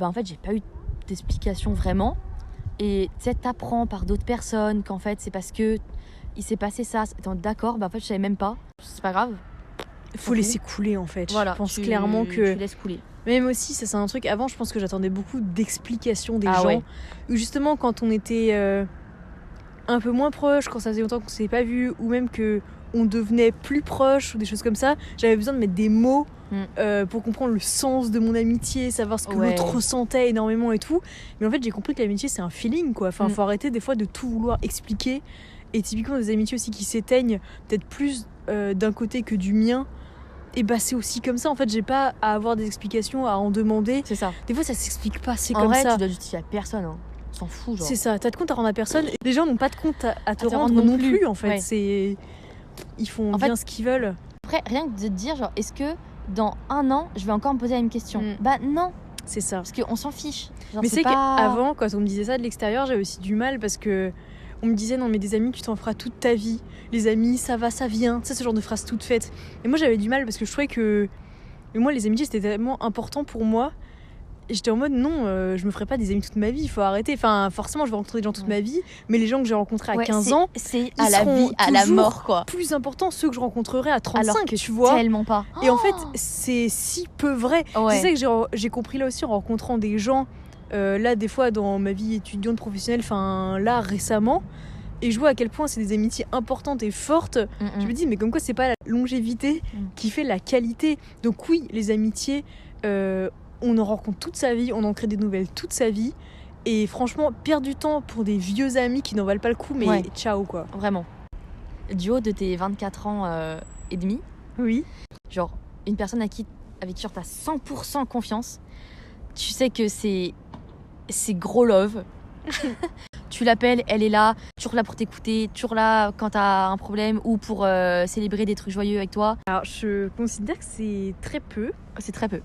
en fait, j'ai pas eu d'explication vraiment. Et tu sais, t'apprends par d'autres personnes qu'en fait, c'est parce que il s'est passé ça. D'accord, en fait, je savais même pas. C'est pas grave. Faut laisser couler, en fait. Voilà, je pense clairement que. Tu laisses couler. Même aussi, ça c'est un truc. Avant, je pense que j'attendais beaucoup d'explications des gens. Ou justement, quand on était un peu moins proches, quand ça faisait longtemps qu'on s'était pas vu, ou même que on devenait plus proches, ou des choses comme ça, j'avais besoin de mettre des mots pour comprendre le sens de mon amitié, savoir ce que l'autre ressentait énormément et tout. Mais en fait, j'ai compris que l'amitié, c'est un feeling, quoi. Enfin, faut arrêter des fois de tout vouloir expliquer. Et typiquement des amitiés aussi qui s'éteignent peut-être plus d'un côté que du mien, et c'est aussi comme ça. En fait, j'ai pas à avoir des explications, à en demander. C'est ça. Des fois ça s'explique pas, c'est en comme vrai, ça. Tu dois justifier à personne, hein. On s'en fout, genre. C'est ça, t'as de compte à rendre à personne. Les gens n'ont pas de compte à te rendre non plus, en fait. Ils font bien ce qu'ils veulent. Après, rien que de te dire, genre, est-ce que dans 1 an je vais encore me poser la même question? Non. C'est ça. Parce qu'on s'en fiche. Genre, mais c'est qu'avant, quand on me disait ça de l'extérieur, j'avais aussi du mal parce que on me disait non mais des amis tu t'en feras toute ta vie, les amis ça va ça vient, tu sais ce genre de phrases toutes faites. Et moi j'avais du mal parce que je trouvais que moi les amitiés c'était tellement important pour moi. Et j'étais en mode non, je me ferai pas des amis toute ma vie, il faut arrêter. Enfin, forcément, je vais rencontrer des gens toute ma vie, mais les gens que j'ai rencontrés à 15 ans, c'est à la vie, à la mort, quoi. Plus important ceux que je rencontrerai à 35, tu vois. Tellement pas. Et en fait, c'est si peu vrai. Ouais. C'est ça que j'ai compris là aussi en rencontrant des gens, là, des fois, dans ma vie étudiante professionnelle, enfin, là, récemment. Et je vois à quel point c'est des amitiés importantes et fortes. Je me dis, mais comme quoi, c'est pas la longévité qui fait la qualité. Donc, oui, les amitiés. On en rencontre toute sa vie, on en crée des nouvelles toute sa vie. Et franchement, perdre du temps pour des vieux amis qui n'en valent pas le coup, mais ciao quoi. Vraiment. Du haut de tes 24 ans et demi, oui. Genre une personne avec qui tu as 100% confiance, tu sais que c'est gros love. Tu l'appelles, elle est là, toujours là pour t'écouter, toujours là quand t'as un problème ou pour célébrer des trucs joyeux avec toi. Alors je considère que c'est très peu. C'est très peu.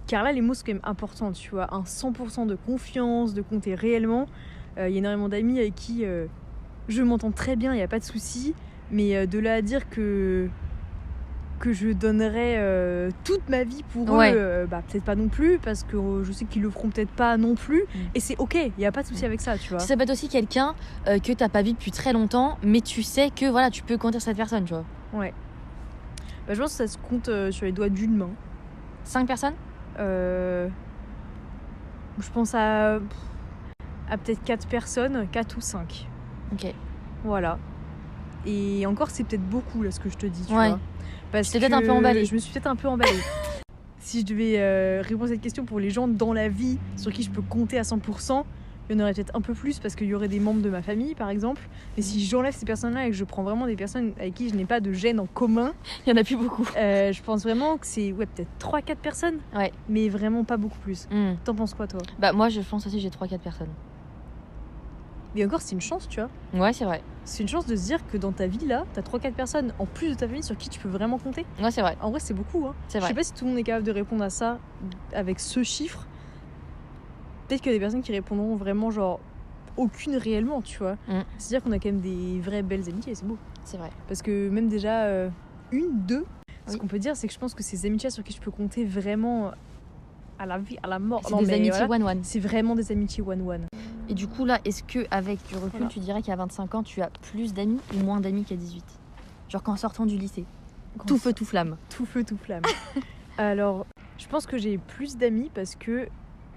Car là les mots sont quand même importants, tu vois, un 100% de confiance, de compter réellement. Il y a énormément d'amis avec qui je m'entends très bien, il n'y a pas de souci, mais de là à dire que je donnerais toute ma vie pour eux, peut-être pas non plus, parce que je sais qu'ils le feront peut-être pas non plus, et c'est ok, il n'y a pas de souci avec ça, tu vois. Ça peut être aussi quelqu'un que t'as pas vu depuis très longtemps, mais tu sais que voilà, tu peux compter sur cette personne, tu vois. Ouais. Je pense que ça se compte sur les doigts d'une main. 5 personnes Je pense à peut-être 4 personnes, 4 ou 5. Ok. Voilà. Et encore, c'est peut-être beaucoup, là, ce que je te dis, tu vois. Parce que peut-être un peu emballée. Je me suis peut-être un peu emballée. Si je devais répondre à cette question pour les gens dans la vie sur qui je peux compter à 100%, il y en aurait peut-être un peu plus parce qu'il y aurait des membres de ma famille, par exemple. Et si j'enlève ces personnes-là et que je prends vraiment des personnes avec qui je n'ai pas de gêne en commun, il y en a plus beaucoup. Je pense vraiment que c'est peut-être 3-4 personnes, mais vraiment pas beaucoup plus. T'en penses quoi, toi ? Moi, je pense aussi que j'ai 3-4 personnes. Mais encore, c'est une chance, tu vois. Ouais, c'est vrai. C'est une chance de se dire que dans ta vie, là, t'as 3-4 personnes en plus de ta famille sur qui tu peux vraiment compter. Ouais, c'est vrai. En vrai, c'est beaucoup, hein. C'est vrai. Je sais pas si tout le monde est capable de répondre à ça avec ce chiffre. Peut-être qu'il y a des personnes qui répondront vraiment, genre, aucune réellement, tu vois. C'est-à-dire qu'on a quand même des vraies belles amitiés, c'est beau. C'est vrai. Parce que même déjà, une, deux, ce qu'on peut dire, c'est que je pense que ces amitiés sur qui je peux compter vraiment à la vie, à la mort. C'est des amitiés one-one. C'est vraiment des amitiés one-one. Et du coup, là, est-ce que avec du recul, tu dirais qu'à 25 ans, tu as plus d'amis ou moins d'amis qu'à 18 ? Genre qu'en sortant du lycée. Tout feu, tout flamme. Tout feu, tout flamme. Alors, je pense que j'ai plus d'amis parce que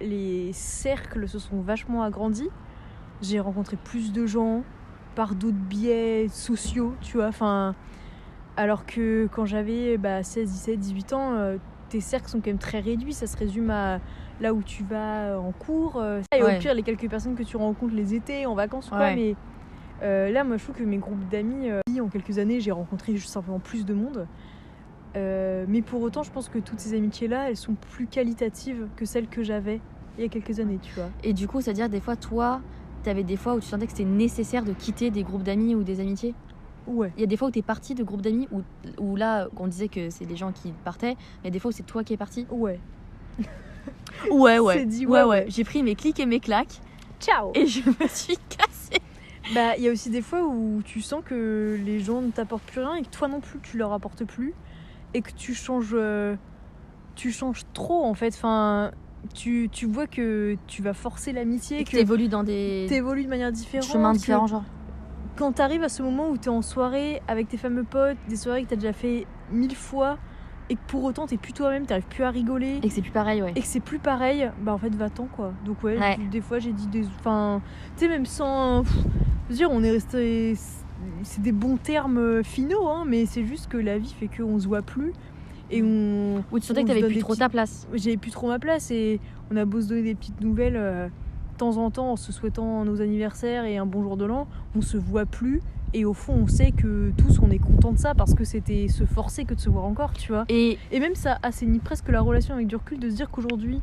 les cercles se sont vachement agrandis. J'ai rencontré plus de gens par d'autres biais sociaux, tu vois. Enfin, alors que quand j'avais 16, 17, 18 ans, tes cercles sont quand même très réduits. Ça se résume à là où tu vas en cours. Et au pire, les quelques personnes que tu rencontres les étés, en vacances, quoi. Mais là, moi, je trouve que mes groupes d'amis, en quelques années, j'ai rencontré juste simplement plus de monde. Mais pour autant, je pense que toutes ces amitiés-là, elles sont plus qualitatives que celles que j'avais il y a quelques années, tu vois. Et du coup, c'est-à-dire des fois, toi, t'avais des fois où tu sentais que c'était nécessaire de quitter des groupes d'amis ou des amitiés ? Ouais. Il y a des fois où t'es partie de groupes d'amis où là, on disait que c'est les gens qui partaient, mais il y a des fois où c'est toi qui es partie ? Ouais. Ouais. C'est dit, ouais. J'ai pris mes clics et mes claques. Ciao. Et je me suis cassée. Il y a aussi des fois où tu sens que les gens ne t'apportent plus rien et que toi non plus tu leur apportes plus et que tu changes trop en fait. Enfin, tu vois que tu vas forcer l'amitié, et que t'évolues dans t'évolues de manière différente, chemins différents, genre. Quand t'arrives à ce moment où t'es en soirée avec tes fameux potes, des soirées que t'as déjà fait 1000 fois et que pour autant t'es plus toi-même, t'arrives plus à rigoler et que c'est plus pareil, et que c'est plus pareil, en fait va-t'en quoi. Donc des fois j'ai dit enfin, tu sais, même sans je veux dire, on est resté, c'est des bons termes finaux, hein, mais c'est juste que la vie fait qu'on se voit plus et ou tu sentais que t'avais plus trop ta place. J'avais plus trop ma place et on a beau se donner des petites nouvelles de temps en temps en se souhaitant nos anniversaires et un bon jour de l'an, on se voit plus. Et au fond, on sait que tous, on est contents de ça parce que c'était se forcer que de se voir encore, tu vois. Et même ça assainit presque la relation avec du recul de se dire qu'aujourd'hui,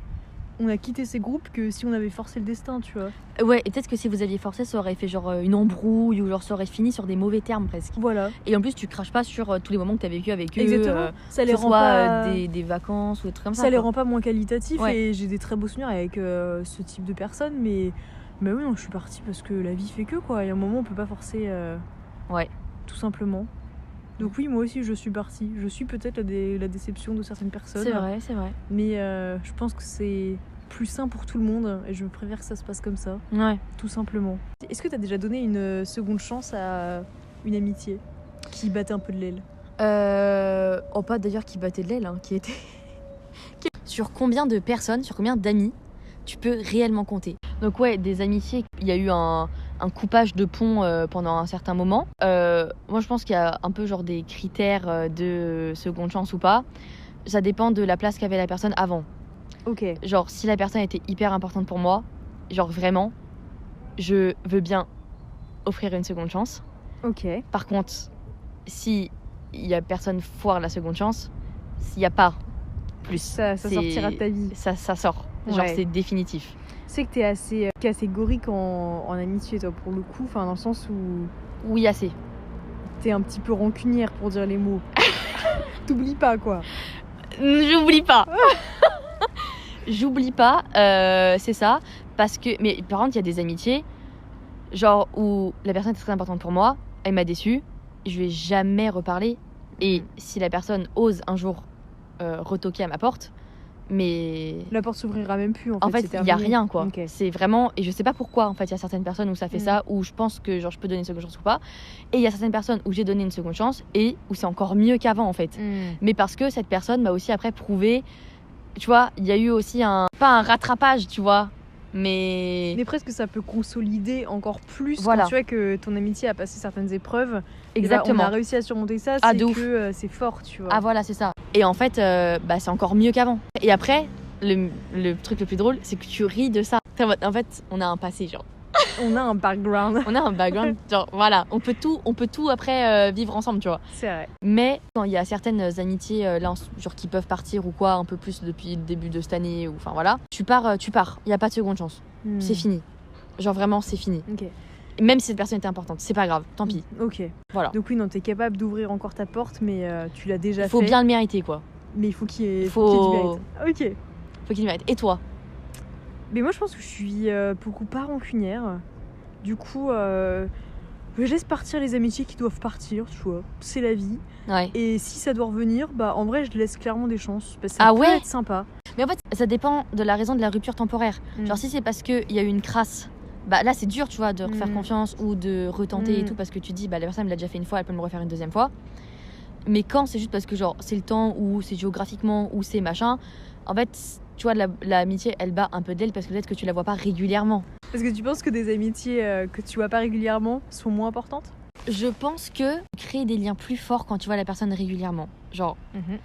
on a quitté ces groupes que si on avait forcé le destin, tu vois. Ouais, et peut-être que si vous aviez forcé, ça aurait fait genre une embrouille ou genre ça aurait fini sur des mauvais termes presque. Voilà. Et en plus, tu craches pas sur tous les moments que t'as vécu avec eux. Exactement. Ça les que ce rend soit pas des vacances ou des trucs comme ça. Ça les rend pas moins qualitatifs et j'ai des très beaux souvenirs avec ce type de personnes, mais Bah oui, non, je suis partie parce que la vie fait que, quoi. Il y a un moment, on peut pas forcer. Ouais. Tout simplement. Donc oui, moi aussi, je suis partie. Je suis peut-être la déception de certaines personnes. C'est vrai. Mais je pense que c'est plus sain pour tout le monde et je préfère que ça se passe comme ça. Ouais. Tout simplement. Est-ce que t'as déjà donné une seconde chance à une amitié qui battait un peu de l'aile? Oh, pas d'ailleurs qui battait de l'aile, hein, qui était... Sur combien de personnes, sur combien d'amis tu peux réellement compter? Donc ouais, des amitiés, il y a eu un coupage de pont pendant un certain moment. Moi je pense qu'il y a un peu genre des critères de seconde chance ou pas. Ça dépend de la place qu'avait la personne avant. Ok. Genre si la personne était hyper importante pour moi, genre vraiment, je veux bien offrir une seconde chance. Ok. Par contre, si il y a personne foire la seconde chance, s'il n'y a pas plus, Ça sortira de ta vie. Ça sort. Genre Ouais. c'est définitif. C'est que t'es assez catégorique en amitié, toi, pour le coup. Enfin, dans le sens où Oui, assez. t'es un petit peu rancunière pour dire les mots. T'oublies pas, quoi. J'oublie pas. J'oublie pas, c'est ça. Parce que, mais par contre, il y a des amitiés, genre où la personne est très importante pour moi, elle m'a déçue, je vais jamais reparler. Et si la personne ose un jour retoquer à ma porte, mais La porte s'ouvrira même plus, en fait, c'est il y a terminé. rien, quoi. Ok. C'est vraiment, et je sais pas pourquoi, en fait, il y a certaines personnes où ça fait ça, où je pense que genre je peux donner une seconde chance ou pas, et il y a certaines personnes où j'ai donné une seconde chance et où c'est encore mieux qu'avant, en fait. Mais parce que cette personne m'a aussi après prouvé, tu vois, il y a eu aussi pas un rattrapage, tu vois, mais presque ça peut consolider encore plus Voilà. quand tu vois que ton amitié a passé certaines épreuves. exactement. Et bah, on a réussi à surmonter ça, Ah, c'est de que ouf. c'est fort, tu vois. Ah voilà, c'est ça. Et en fait, bah, c'est encore mieux qu'avant. Et après, le truc le plus drôle, c'est que tu ris de ça. En fait, on a un passé, genre. On a un background. On a un background, genre, voilà. On peut tout après vivre ensemble, tu vois. C'est vrai. Mais quand il y a certaines amitiés, là, genre, qui peuvent partir ou quoi, un peu plus depuis le début de cette année, ou enfin voilà, tu pars. Il n'y a pas de seconde chance. C'est fini. Genre vraiment, c'est fini. Ok. Et même si cette personne était importante, c'est pas grave, tant pis. Ok. Voilà. Donc oui, non, t'es capable d'ouvrir encore ta porte, mais tu l'as déjà Il faut fait. bien le mériter, quoi. Mais il faut qu'il y ait, Faut- qu'il y ait du mérite. Ok. Faut qu'il le mérite. Et toi? Mais moi, je pense que je suis beaucoup pas rancunière. Du coup, je laisse partir les amitiés qui doivent partir, tu vois. C'est la vie. Ouais. Et si ça doit revenir, bah en vrai, je laisse clairement des chances. Parce que ça Ah peut ouais être sympa. Mais en fait, ça dépend de la raison de la rupture temporaire. Mm. Genre, si c'est parce qu'il y a eu une crasse, bah là, c'est dur, tu vois, de refaire Mm. confiance ou de retenter et tout, parce que tu dis, bah la personne me l'a déjà fait une fois, elle peut me le refaire une deuxième fois. Mais quand c'est juste parce que, genre, c'est le temps, ou c'est géographiquement, ou c'est machin, en fait, tu vois, l'amitié, elle bat un peu d'aile parce que peut-être que tu la vois pas régulièrement. Parce que tu penses que des amitiés que tu vois pas régulièrement sont moins importantes? Je pense que créer des liens plus forts quand tu vois la personne régulièrement. Genre, Mhm.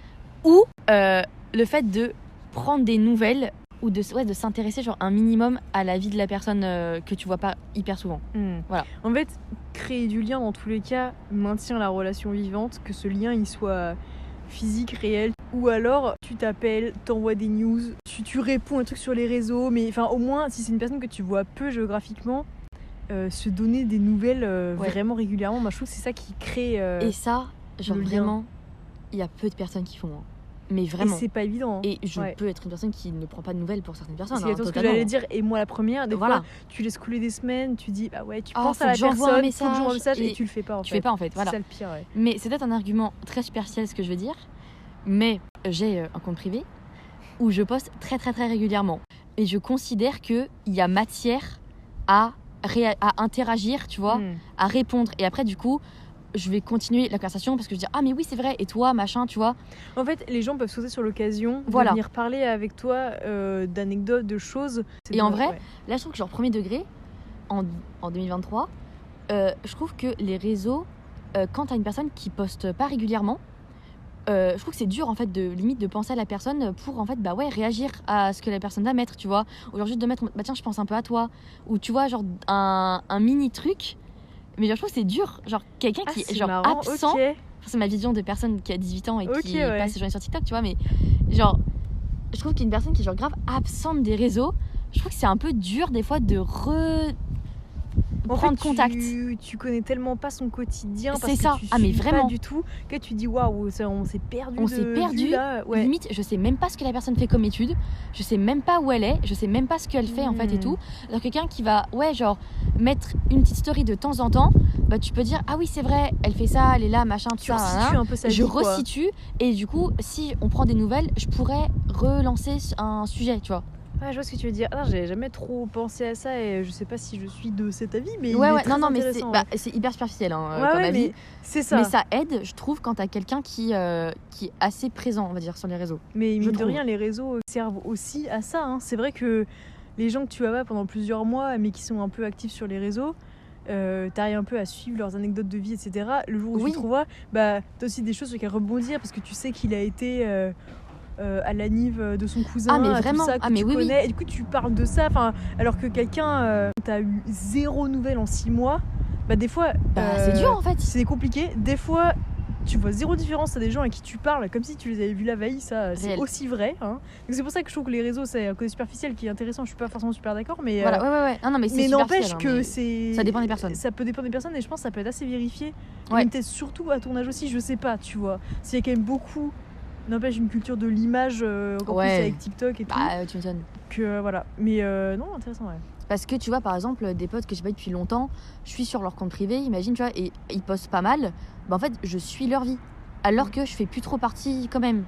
ou le fait de prendre des nouvelles ou de s'intéresser genre un minimum à la vie de la personne que tu vois pas hyper souvent. Voilà. En fait, créer du lien dans tous les cas maintient la relation vivante, que ce lien il soit physique, réel, ou alors tu t'appelles, t'envoies des news, tu réponds à un truc sur les réseaux, mais enfin au moins si c'est une personne que tu vois peu géographiquement, se donner des nouvelles Ouais. vraiment régulièrement, moi je trouve que c'est ça qui crée Et ça, genre le lien. vraiment, il y a peu de personnes qui font. Hein. Mais et vraiment. c'est pas évident. Hein. Et je Ouais. peux être une personne qui ne prend pas de nouvelles pour certaines personnes. C'est hein, ce que totalement. j'allais dire, et moi la première, des Voilà. fois tu laisses couler des semaines, tu dis bah ouais, tu Ah, penses faut à la que j'envoie personne, un faut que j'envoie un message, message, et et tu le fais pas en Tu fait. fais pas en fait, voilà. C'est ça le pire, ouais. Mais c'est peut-être un argument très superficiel ce que je veux dire. Mais j'ai un compte privé où je poste très très très régulièrement. Et je considère qu'il y a matière à interagir, tu vois, à répondre. Et après, du coup, je vais continuer la conversation parce que je dis ah mais oui c'est vrai, et toi machin, tu vois. En fait, les gens peuvent sauter sur l'occasion Voilà. de venir parler avec toi d'anecdotes, de choses. Et en vrai, là je trouve que genre premier degré en 2023, je trouve que les réseaux, quand t'as une personne qui poste pas régulièrement, je trouve que c'est dur en fait de limite de penser à la personne pour en fait bah ouais réagir à ce que la personne va mettre, tu vois, ou genre juste de mettre bah tiens je pense un peu à toi, ou tu vois genre un mini truc. Mais genre, je trouve que c'est dur, genre quelqu'un qui est genre marrant, absent. ok. Enfin, c'est ma vision de personne qui a 18 ans et Ok, qui ouais. passe ses journées sur TikTok, tu vois, mais genre je trouve qu'une personne qui est genre grave absente des réseaux, je trouve que c'est un peu dur des fois de prendre fait, contact. Tu connais tellement pas son quotidien parce C'est que ça. tu Ah, mais suis vraiment. pas du tout que tu dis waouh, on s'est perdu. On s'est perdu. Là. Ouais. Limite, je sais même pas ce que la personne fait comme étude. Je sais même pas où elle est. Je sais même pas ce qu'elle fait en fait et tout. Alors quelqu'un qui va, genre mettre une petite story de temps en temps, bah tu peux dire ah oui c'est vrai, elle fait ça, elle est là, machin, tout Tu ça. resitues un peu sa Je vie, quoi. resitue et du coup si on prend des nouvelles, je pourrais relancer un sujet, tu vois. Ouais, je vois ce que tu veux dire. Ah, j'avais jamais trop pensé à ça et je sais pas si je suis de cet avis, mais Ouais, il est ouais, très non, mais intéressant. c'est hyper superficiel hein, Ouais, comme ouais, avis. mais c'est ça. Mais ça aide, je trouve, quand t'as quelqu'un qui est assez présent, on va dire, sur les réseaux. Mais mine de trouve. rien, les réseaux servent aussi à ça. Hein. C'est vrai que les gens que tu vas pas pendant plusieurs mois, mais qui sont un peu actifs sur les réseaux, t'arrives un peu à suivre leurs anecdotes de vie, etc. Le jour où Oui. tu te revois, bah, t'as aussi des choses sur lesquelles rebondir parce que tu sais qu'il a été à l'anniv de son cousin, Ah, mais à vraiment. tout ça que Ah, mais tu oui, oui. connais. Et du coup, tu parles de ça. Alors que quelqu'un, t'as eu 0 nouvelles en 6 mois, bah, des fois, C'est dur en fait. c'est compliqué. Des fois, tu vois 0 différence à des gens à qui tu parles comme si tu les avais vus la veille, ça c'est Réel. aussi vrai. Hein. Donc c'est pour ça que je trouve que les réseaux c'est un côté superficiel qui est intéressant. Je suis pas forcément super d'accord, mais Voilà, ouais. Non, mais c'est mais superficiel, n'empêche hein, que mais c'est ça dépend des personnes. Ça peut dépendre des personnes et je pense que ça peut être assez vérifié. Ouais. Et peut-être surtout à ton âge aussi, je sais pas, tu vois. S'il y a quand même beaucoup, n'empêche une culture de l'image encore plus avec TikTok et tout. Bah, tu m'étonnes. Que voilà. Mais non, intéressant, ouais. Parce que tu vois, par exemple, des potes que j'ai pas depuis longtemps, je suis sur leur compte privé, imagine, tu vois, et ils postent pas mal. Bah, en fait, je suis leur vie. Alors que je fais plus trop partie quand même.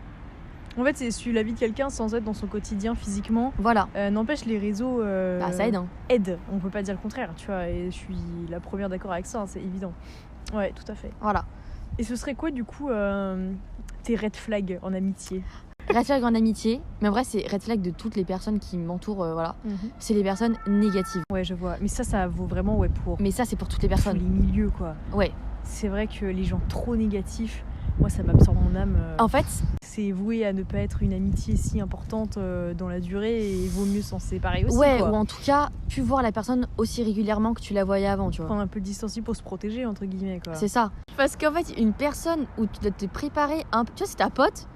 En fait, c'est suivre la vie de quelqu'un sans être dans son quotidien physiquement. Voilà. N'empêche, les réseaux Ça aide. Hein. aident. On peut pas dire le contraire, tu vois. Et je suis la première d'accord avec ça, hein, c'est évident. Ouais, tout à fait. Voilà. Et ce serait quoi, du coup, tes red flags en amitié? Red flag en amitié, mais en vrai, c'est red flag de toutes les personnes qui m'entourent, voilà. C'est les personnes négatives. Ouais, je vois. Mais ça vaut vraiment pour Mais ça, c'est pour toutes les tous personnes. les milieux, quoi. Ouais. C'est vrai que les gens trop négatifs, moi, ça m'absorbe mon âme. En fait, c'est voué à ne pas être une amitié si importante dans la durée et il vaut mieux s'en séparer aussi. ouais, quoi. ou en tout cas, plus voir la personne aussi régulièrement que tu la voyais avant, tu vois. Prendre un peu de distance pour se protéger, entre guillemets, quoi. C'est ça. Parce qu'en fait, une personne où tu dois te préparer un peu, tu vois, c'est ta pote,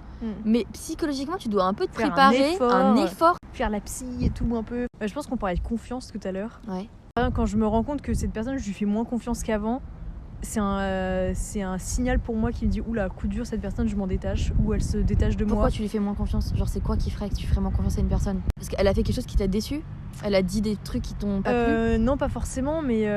mais psychologiquement, tu dois un peu te Faire préparer, un effort. Faire la psy et tout un peu. Je pense qu'on parlait de confiance tout à l'heure. Ouais. Quand je me rends compte que cette personne, je lui fais moins confiance qu'avant, c'est un signal pour moi qui me dit oula, coup dur, cette personne, je m'en détache, ou elle se détache de Pourquoi moi. tu lui fais moins confiance? Genre, c'est quoi qui ferait que tu ferais moins confiance à une personne? Parce qu'elle a fait quelque chose qui t'a déçu? Elle a dit des trucs qui t'ont pas plu? Non, pas forcément, mais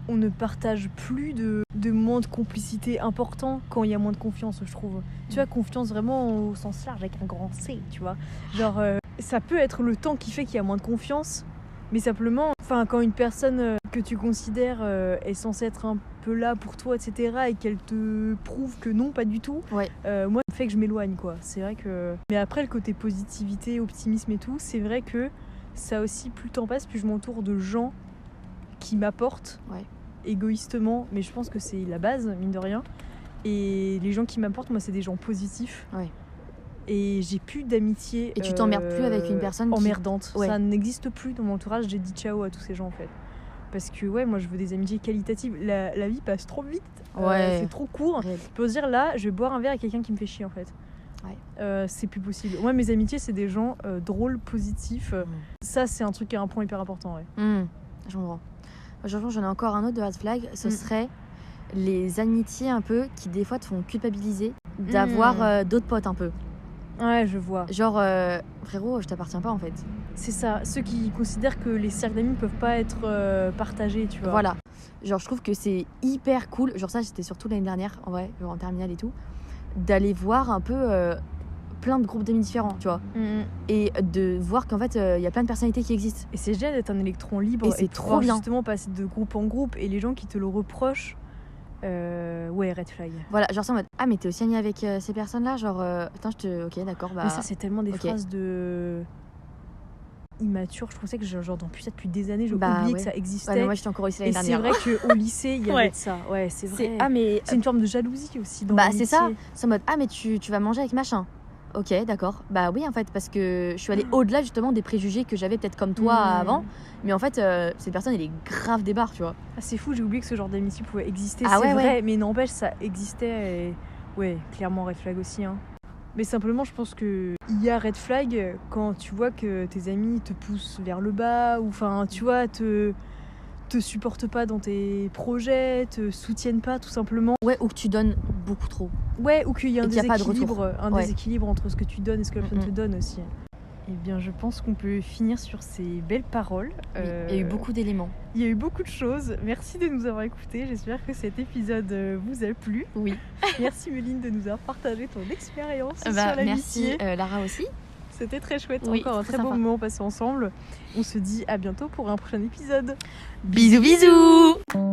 on ne partage plus de moments de complicité importants quand il y a moins de confiance, je trouve. Tu vois, confiance vraiment au sens large, avec un grand C, tu vois. Genre, ça peut être le temps qui fait qu'il y a moins de confiance, mais simplement, quand une personne que tu considères est censée être un peu là pour toi, etc., et qu'elle te prouve que non, pas du tout, Ouais. moi, ça fait que je m'éloigne, quoi. C'est vrai que... Mais après, le côté positivité, optimisme et tout, c'est vrai que ça aussi, plus le temps passe, plus je m'entoure de gens qui m'apportent égoïstement, mais je pense que c'est la base, mine de rien. Et les gens qui m'apportent, moi, c'est des gens positifs. Ouais. Et j'ai plus d'amitié. Et tu t'emmerdes plus avec une personne emmerdante. Ouais. Ça n'existe plus dans mon entourage. J'ai dit ciao à tous ces gens, en fait. Parce que, moi, je veux des amitiés qualitatives. La vie passe trop vite. Ouais. C'est trop court. Réel. Pour se dire, là, je vais boire un verre avec quelqu'un qui me fait chier, en fait. Ouais. C'est plus possible. Moi, mes amitiés, c'est des gens drôles, positifs. Ça, c'est un point hyper important, ouais. Je comprends. J'en ai encore un autre de red flag. Ce serait les amitiés un peu qui, des fois, te font culpabiliser d'avoir d'autres potes un peu. Ouais, je vois. Genre, frérot, je t'appartiens pas en fait. C'est ça. Ceux qui considèrent que les cercles d'amis ne peuvent pas être partagés, tu vois. Voilà. Genre, je trouve que c'est hyper cool. Genre, ça, c'était surtout l'année dernière, en vrai, en terminale et tout. D'aller voir un peu plein de groupes d'amis différents, tu vois. Et de voir qu'en fait, il y a plein de personnalités qui existent. Et c'est génial d'être un électron libre. Et c'est trop bien. Justement, passer de groupe en groupe. Et les gens qui te le reprochent, red flag. Voilà, genre c'est en mode ah mais t'es aussi amie avec ces personnes-là, genre putain ok d'accord bah. Mais ça c'est tellement des phrases de immature. Je pensais que genre depuis des années, j'ai oublié que ça existait. Ouais, mais moi j'étais encore aussi l'année dernière. Et c'est vrai qu'au lycée il y avait de ça. Ouais, c'est vrai. C'est une forme de jalousie aussi dans c'est ça. C'est en mode ah mais tu vas manger avec machin. Ok, d'accord. Bah oui, en fait, parce que je suis allée au-delà justement des préjugés que j'avais peut-être comme toi avant. Mais en fait, cette personne, elle est grave des barres, tu vois. Ah, c'est fou, j'ai oublié que ce genre d'amitié pouvait exister. Ah, c'est vrai, mais n'empêche, ça existait. Et clairement, red flag aussi. Hein. Mais simplement, je pense qu'il y a red flag quand tu vois que tes amis te poussent vers le bas, ou tu vois, te te supportent pas dans tes projets, te soutiennent pas tout simplement. Ouais, ou que tu donnes beaucoup trop. Ouais, ou qu'il y a un Et qu'il y a pas de déséquilibre, Ouais. déséquilibre entre ce que tu donnes et ce que la personne Mhm. te donne aussi. Eh bien, je pense qu'on peut finir sur ces belles paroles. Oui, il y a eu beaucoup d'éléments. Il y a eu beaucoup de choses. Merci de nous avoir écoutés. J'espère que cet épisode vous a plu. Oui. Merci Méline de nous avoir partagé ton expérience sur Merci l'amitié. Lara aussi. C'était très chouette. Oui, Encore un très très beau sympa. moment passé ensemble. On se dit à bientôt pour un prochain épisode. Bisous bisous.